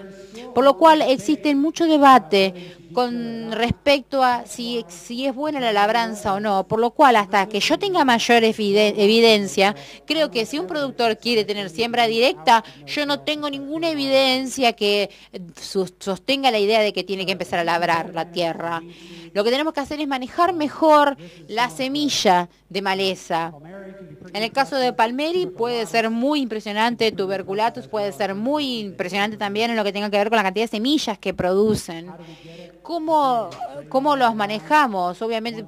Por lo cual existe mucho debate con respecto a si es buena la labranza o no. Por lo cual, hasta que yo tenga mayor evidencia, creo que si un productor quiere tener siembra directa, yo no tengo ninguna evidencia que sostenga la idea de que tiene que empezar a labrar la tierra. Lo que tenemos que hacer es manejar mejor la semilla de maleza. En el caso de Palmeri puede ser muy impresionante, tuberculatus puede ser muy impresionante también en lo que tenga que ver con la cantidad de semillas que producen. ¿Cómo los manejamos? Obviamente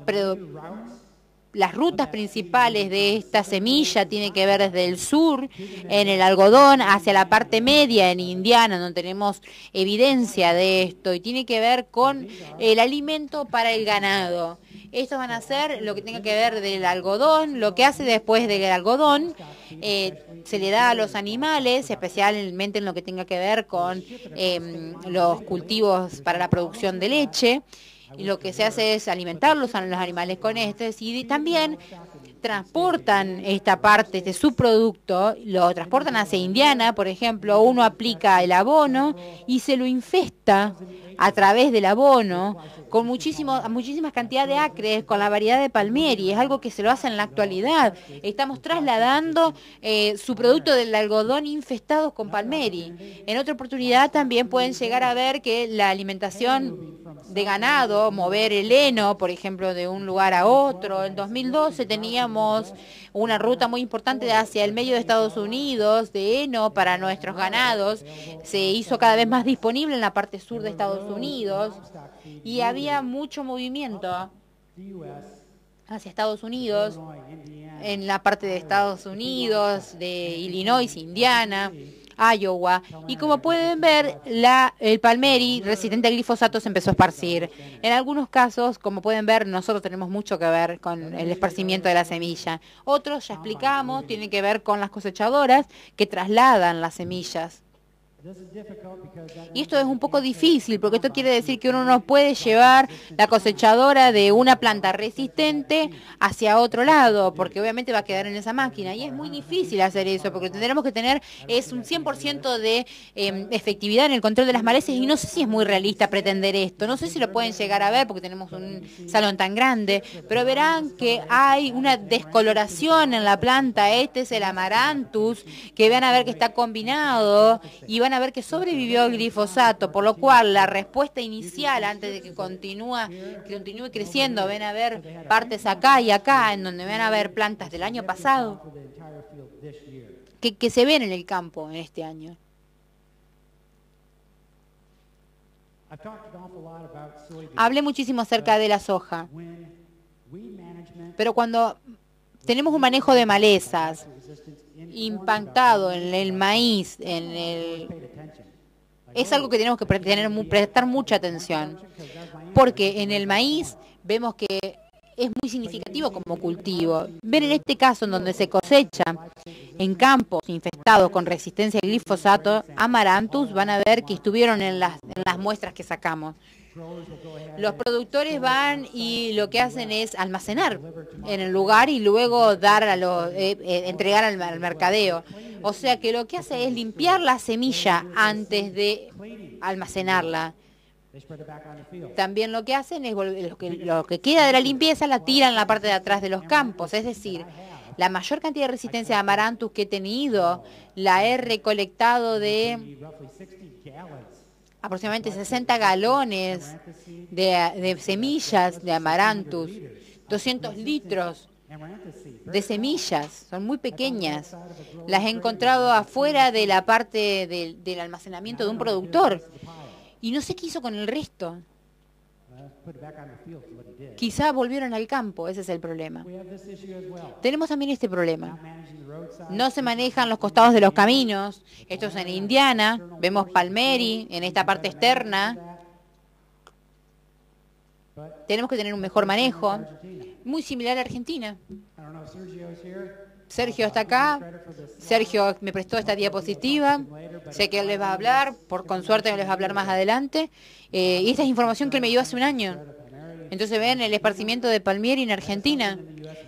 las rutas principales de esta semilla tienen que ver desde el sur, en el algodón, hacia la parte media, en Indiana, donde tenemos evidencia de esto, y tiene que ver con el alimento para el ganado. Estos van a ser lo que tenga que ver del algodón, lo que hace después del algodón, se le da a los animales, especialmente en lo que tenga que ver con los cultivos para la producción de leche. Y lo que se hace es alimentarlos a los animales con y también transportan esta parte, este subproducto, lo transportan hacia Indiana, por ejemplo, uno aplica el abono y se lo infesta a través del abono con muchísimas cantidades de acres, con la variedad de palmieri. Es algo que se lo hace en la actualidad. Estamos trasladando su producto del algodón infestado con palmieri. En otra oportunidad también pueden llegar a ver que la alimentación de ganado, mover el heno, por ejemplo, de un lugar a otro. En 2012 teníamos una ruta muy importante hacia el medio de Estados Unidos de heno para nuestros ganados. Se hizo cada vez más disponible en la parte sur de Estados Unidos y había mucho movimiento hacia Estados Unidos, en la parte de Estados Unidos, de Illinois, Indiana, Iowa, y como pueden ver, el palmieri resistente al glifosato se empezó a esparcir. En algunos casos, como pueden ver, nosotros tenemos mucho que ver con el esparcimiento de la semilla. Otros, ya explicamos, tienen que ver con las cosechadoras que trasladan las semillas. Y esto es un poco difícil, porque esto quiere decir que uno no puede llevar la cosechadora de una planta resistente hacia otro lado, porque obviamente va a quedar en esa máquina. Y es muy difícil hacer eso, porque lo que tendremos que tener es un 100% de efectividad en el control de las malezas, y no sé si es muy realista pretender esto. No sé si lo pueden llegar a ver, porque tenemos un salón tan grande, pero verán que hay una descoloración en la planta. Este es el Amaranthus, que van a ver que está combinado, y van a ver que sobrevivió el glifosato, por lo cual la respuesta inicial, antes de que continúe creciendo, ven a ver partes acá y acá, en donde van a ver plantas del año pasado, que se ven en el campo en este año. Hablé muchísimo acerca de la soja, pero cuando tenemos un manejo de malezas impactado en el maíz, es algo que tenemos que prestar mucha atención, porque en el maíz vemos que es muy significativo como cultivo. Ven en este caso en donde se cosecha en campos infestados con resistencia al glifosato, Amaranthus, van a ver que estuvieron en las muestras que sacamos. Los productores van y lo que hacen es almacenar en el lugar y luego dar entregar al mercadeo. O sea que lo que hace es limpiar la semilla antes de almacenarla. También lo que hacen es lo que queda de la limpieza la tiran en la parte de atrás de los campos. Es decir, la mayor cantidad de resistencia de Amaranthus que he tenido la he recolectado de aproximadamente 60 galones de semillas de Amaranthus, 200 litros de semillas, son muy pequeñas. Las he encontrado afuera de la parte del almacenamiento de un productor. Y no sé qué hizo con el resto. Quizá volvieron al campo, ese es el problema. Tenemos también este problema. No se manejan los costados de los caminos. Esto es en Indiana. Vemos palmieri en esta parte externa. Tenemos que tener un mejor manejo. Muy similar a Argentina. Sergio está acá. Sergio me prestó esta diapositiva. Sé que él les va a hablar. Con suerte les va a hablar más adelante. Y esta es información que él me dio hace un año. Entonces ven el esparcimiento de palmieri en Argentina.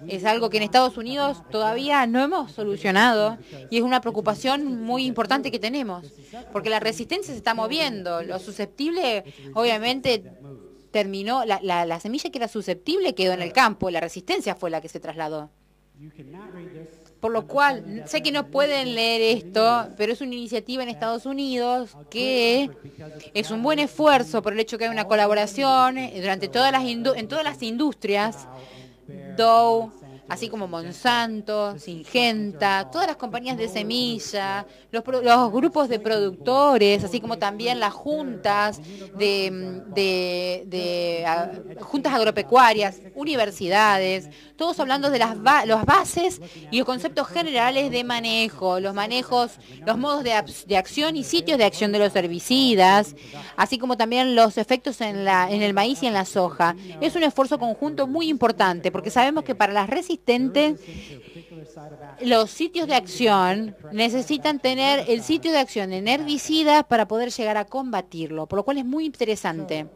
Es algo que en Estados Unidos todavía no hemos solucionado y es una preocupación muy importante que tenemos. Porque la resistencia se está moviendo. Lo susceptible, obviamente, terminó. La semilla que era susceptible quedó en el campo. La resistencia fue la que se trasladó. Por lo cual, sé que no pueden leer esto, pero es una iniciativa en Estados Unidos que es un buen esfuerzo por el hecho que hay una colaboración durante en todas las industrias, Dow, así como Monsanto, Syngenta, todas las compañías de semilla, los grupos de productores, así como también las juntas juntas agropecuarias, universidades, todos hablando de las bases y los conceptos generales de manejo, los modos de acción y sitios de acción de los herbicidas, así como también los efectos en el maíz y en la soja. Es un esfuerzo conjunto muy importante porque sabemos que para las resistentes los sitios de acción necesitan tener el sitio de acción en herbicidas para poder llegar a combatirlo, por lo cual es muy interesante.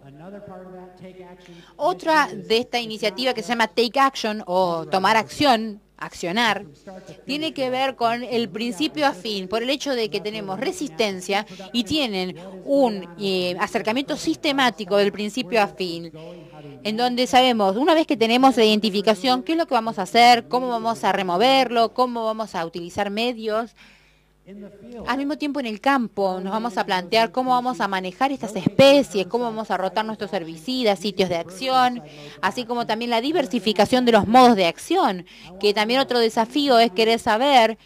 Otra de esta iniciativa que se llama Take Action o tomar acción, accionar, tiene que ver con el principio afín, por el hecho de que tenemos resistencia y tienen un acercamiento sistemático del principio afín, en donde sabemos, una vez que tenemos la identificación, qué es lo que vamos a hacer, cómo vamos a removerlo, cómo vamos a utilizar medios. Al mismo tiempo en el campo nos vamos a plantear cómo vamos a manejar estas especies, cómo vamos a rotar nuestros herbicidas, sitios de acción, así como también la diversificación de los modos de acción, que también otro desafío es querer saber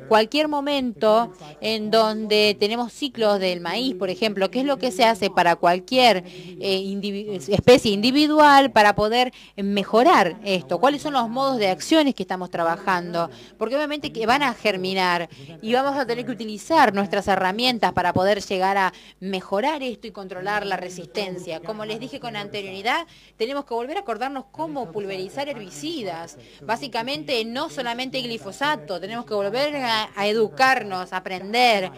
cualquier momento en donde tenemos ciclos del maíz, por ejemplo, qué es lo que se hace para cualquier especie individual para poder mejorar esto, cuáles son los modos de acciones que estamos trabajando, porque obviamente que van a germinar y vamos a tener que utilizar nuestras herramientas para poder llegar a mejorar esto y controlar la resistencia. Como les dije con anterioridad, tenemos que volver a acordarnos cómo pulverizar herbicidas. Básicamente, no solamente glifosato, tenemos que volver a educarnos, a aprender,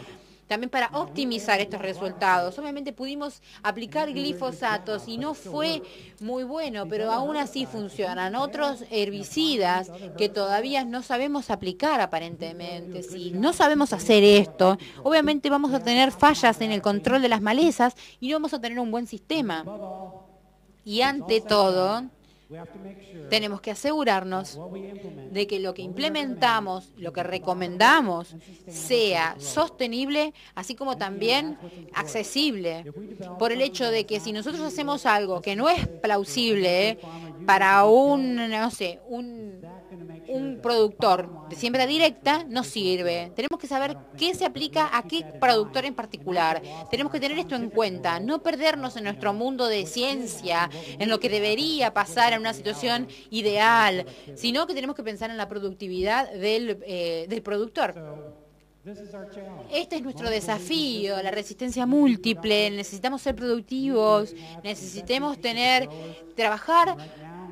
también para optimizar estos resultados. Obviamente pudimos aplicar glifosatos y no fue muy bueno, pero aún así funcionan. Otros herbicidas que todavía no sabemos aplicar aparentemente. Si no sabemos hacer esto, obviamente vamos a tener fallas en el control de las malezas y no vamos a tener un buen sistema. Y ante todo, tenemos que asegurarnos de que lo que implementamos, lo que recomendamos, sea sostenible, así como también accesible. Por el hecho de que si nosotros hacemos algo que no es plausible para un productor de siembra directa, no sirve. Tenemos que saber qué se aplica a qué productor en particular. Tenemos que tener esto en cuenta, no perdernos en nuestro mundo de ciencia, en lo que debería pasar en una situación ideal, sino que tenemos que pensar en la productividad del productor. Este es nuestro desafío, la resistencia múltiple. Necesitamos ser productivos, necesitamos trabajar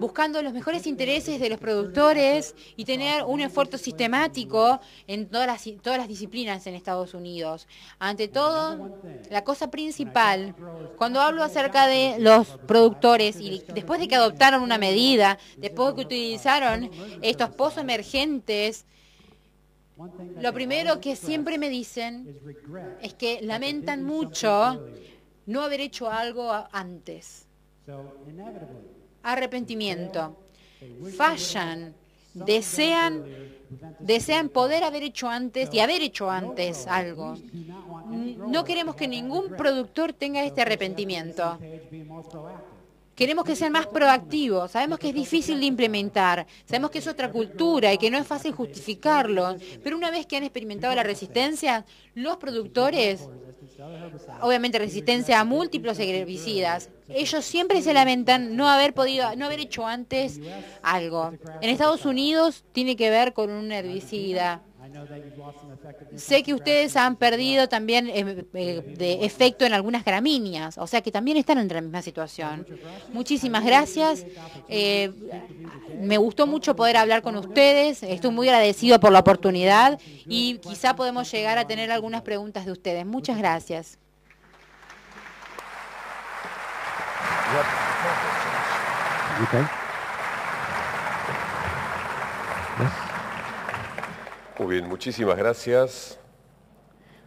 buscando los mejores intereses de los productores y tener un esfuerzo sistemático en todas las disciplinas en Estados Unidos. Ante todo, la cosa principal, cuando hablo acerca de los productores y después de que adoptaron una medida, después de que utilizaron estos pozos emergentes, lo primero que siempre me dicen es que lamentan mucho no haber hecho algo antes. Arrepentimiento. Fallan. Desean poder haber hecho antes y haber hecho antes algo. No queremos que ningún productor tenga este arrepentimiento. Queremos que sean más proactivos. Sabemos que es difícil de implementar. Sabemos que es otra cultura y que no es fácil justificarlo. Pero una vez que han experimentado la resistencia, los productores, obviamente resistencia a múltiples herbicidas, ellos siempre se lamentan no haber hecho antes algo. En Estados Unidos tiene que ver con un herbicida. Sé que ustedes han perdido también de efecto en algunas gramíneas, o sea que también están en la misma situación. Muchísimas gracias. Me gustó mucho poder hablar con ustedes. Estoy muy agradecido por la oportunidad y quizá podemos llegar a tener algunas preguntas de ustedes. Muchas gracias. Okay. Muy bien, muchísimas gracias.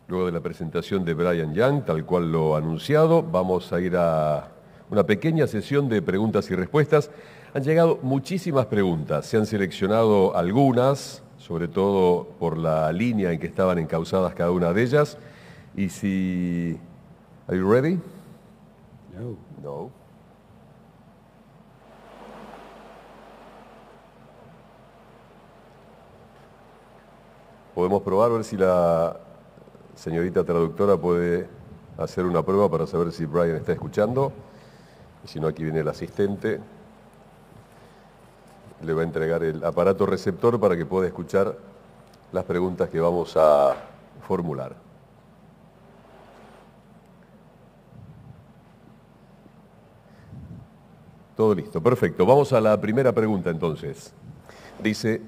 Luego de la presentación de Brian Young, tal cual lo anunciado, vamos a ir a una pequeña sesión de preguntas y respuestas. Han llegado muchísimas preguntas, se han seleccionado algunas, sobre todo por la línea en que estaban encausadas cada una de ellas. Y si... ¿Are you ready? No. No. Podemos probar, a ver si la señorita traductora puede hacer una prueba para saber si Brian está escuchando. Y si no, aquí viene el asistente. Le va a entregar el aparato receptor para que pueda escuchar las preguntas que vamos a formular. Todo listo, perfecto. Vamos a la primera pregunta entonces. Dice,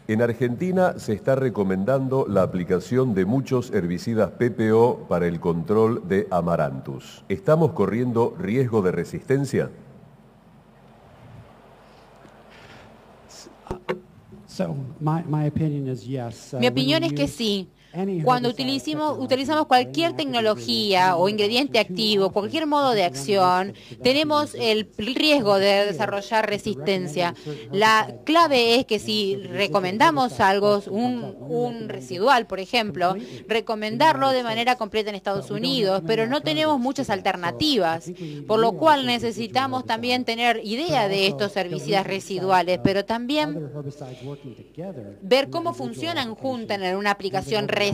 en Argentina se está recomendando la aplicación de muchos herbicidas PPO para el control de Amaranthus. ¿Estamos corriendo riesgo de resistencia? Mi opinión es que sí. Cuando utilizamos cualquier tecnología o ingrediente activo, cualquier modo de acción, tenemos el riesgo de desarrollar resistencia. La clave es que si recomendamos algo, un residual, por ejemplo, recomendarlo de manera completa en Estados Unidos, pero no tenemos muchas alternativas, por lo cual necesitamos también tener idea de estos herbicidas residuales, pero también ver cómo funcionan juntas en una aplicación residual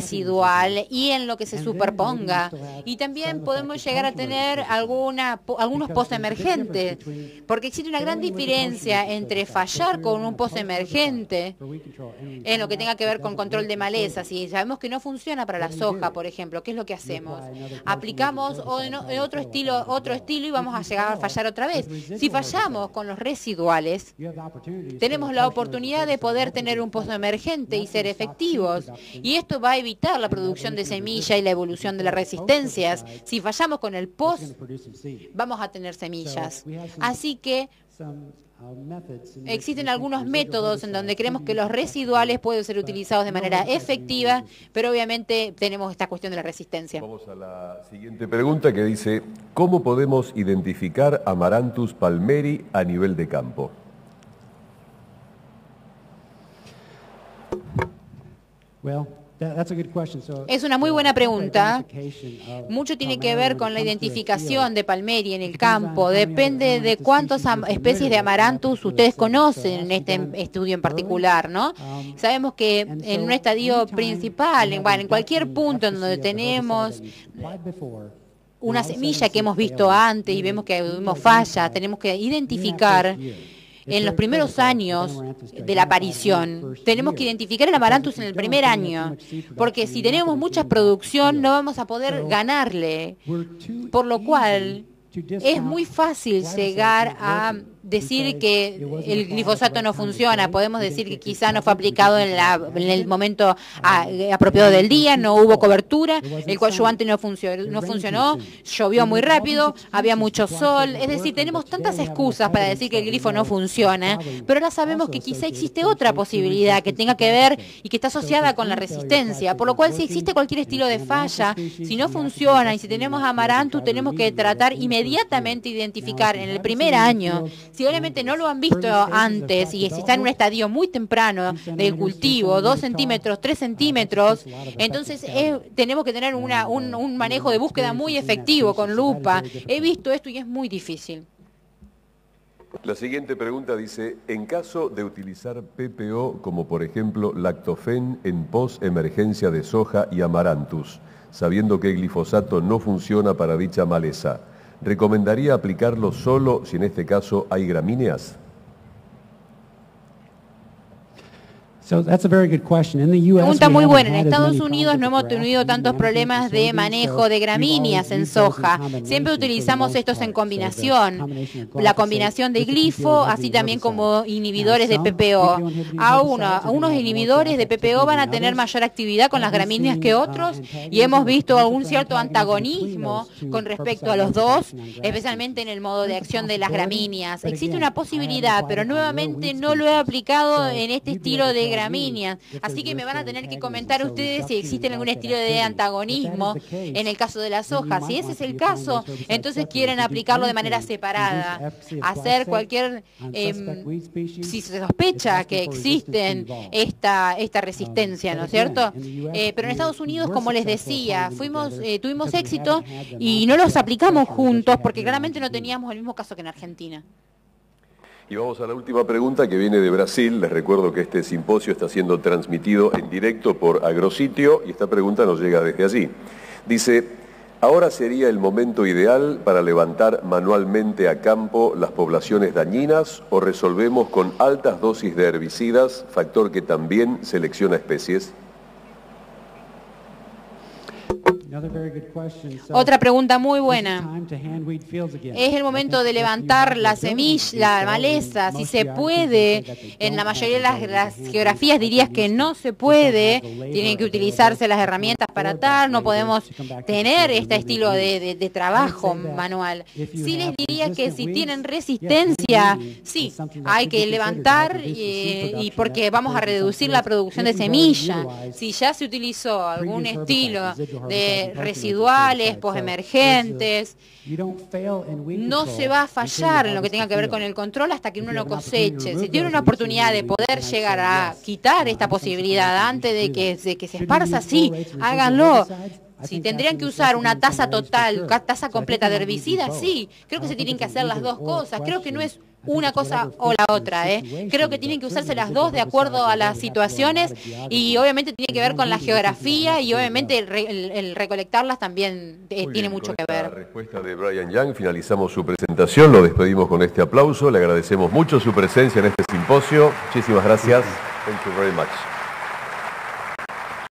y en lo que se superponga. Y también podemos llegar a tener algunos postemergentes, porque existe una gran diferencia entre fallar con un postemergente en lo que tenga que ver con control de malezas. Si sabemos que no funciona para la soja, por ejemplo, ¿qué es lo que hacemos? Aplicamos otro estilo y vamos a llegar a fallar otra vez. Si fallamos con los residuales, tenemos la oportunidad de poder tener un postemergente y ser efectivos. Y esto va a evitar la producción de semilla y la evolución de las resistencias. Si fallamos con el post, vamos a tener semillas. Así que existen algunos métodos en donde creemos que los residuales pueden ser utilizados de manera efectiva, pero obviamente tenemos esta cuestión de la resistencia. Vamos a la siguiente pregunta que dice, ¿cómo podemos identificar Amaranthus palmeri a nivel de campo? Es una muy buena pregunta. Mucho tiene que ver con la identificación de palmeri en el campo. Depende de cuántas especies de Amaranthus ustedes conocen en este estudio en particular, ¿no? Sabemos que en un estadio principal, en cualquier punto en donde tenemos una semilla que hemos visto antes y vemos que tuvimos falla, tenemos que identificar en los primeros años de la aparición. Tenemos que identificar el Amaranthus en el primer año, porque si tenemos mucha producción no vamos a poder ganarle, por lo cual es muy fácil llegar a decir que el glifosato no funciona. Podemos decir que quizá no fue aplicado en el momento apropiado del día, no hubo cobertura, el coadyuvante no funcionó, llovió muy rápido, había mucho sol. Es decir, tenemos tantas excusas para decir que el glifo no funciona, pero ahora sabemos que quizá existe otra posibilidad que tenga que ver y que está asociada con la resistencia, por lo cual si existe cualquier estilo de falla, si no funciona y si tenemos Amaranthus, tenemos que tratar inmediatamente identificar en el primer año. Si obviamente no lo han visto antes y si está en un estadio muy temprano del cultivo, 2 centímetros, 3 centímetros, entonces tenemos que tener un manejo de búsqueda muy efectivo con lupa. He visto esto y es muy difícil. La siguiente pregunta dice, en caso de utilizar PPO como por ejemplo Lactofen en post-emergencia de soja y Amaranthus, sabiendo que el glifosato no funciona para dicha maleza, ¿recomendaría aplicarlo solo si en este caso hay gramíneas? Pregunta muy buena. En Estados Unidos no hemos tenido tantos problemas de manejo de gramíneas en soja. Siempre utilizamos estos en combinación. La combinación de glifo, así también como inhibidores de PPO. Unos inhibidores de PPO van a tener mayor actividad con las gramíneas que otros y hemos visto algún cierto antagonismo con respecto a los dos, especialmente en el modo de acción de las gramíneas. Existe una posibilidad, pero nuevamente no lo he aplicado en este estilo de gramíneas, así que me van a tener que comentar ustedes si existe algún estilo de antagonismo en el caso de la soja. Si ese es el caso, entonces quieren aplicarlo de manera separada, hacer cualquier, si se sospecha que existen esta resistencia, ¿no es cierto? Pero en Estados Unidos, como les decía, tuvimos éxito y no los aplicamos juntos porque claramente no teníamos el mismo caso que en Argentina. Y vamos a la última pregunta que viene de Brasil. Les recuerdo que este simposio está siendo transmitido en directo por Agrositio y esta pregunta nos llega desde allí. Dice, ¿ahora sería el momento ideal para levantar manualmente a campo las poblaciones dañinas o resolvemos con altas dosis de herbicidas, factor que también selecciona especies? Otra pregunta muy buena. Es el momento de levantar la semilla, la maleza, si se puede. En la mayoría de las geografías dirías que no se puede. Tienen que utilizarse las herramientas para tal. No podemos tener este estilo de trabajo manual. Sí les diría que si tienen resistencia, sí, hay que levantar y porque vamos a reducir la producción de semilla. Si ya se utilizó algún estilo de residuales, posemergentes, no se va a fallar en lo que tenga que ver con el control hasta que uno lo coseche. Si tiene una oportunidad de poder llegar a quitar esta posibilidad antes de que se esparza, sí, háganlo. Si tendrían que usar una tasa total, tasa completa de herbicidas, sí. Creo que se tienen que hacer las dos cosas. Creo que no es una cosa o la otra, Creo que tienen que usarse las dos de acuerdo a las situaciones y obviamente tiene que ver con la geografía y obviamente el recolectarlas también tiene mucho que ver. Con la respuesta de Brian Young finalizamos su presentación, lo despedimos con este aplauso, le agradecemos mucho su presencia en este simposio. Muchísimas gracias. Thank you very much.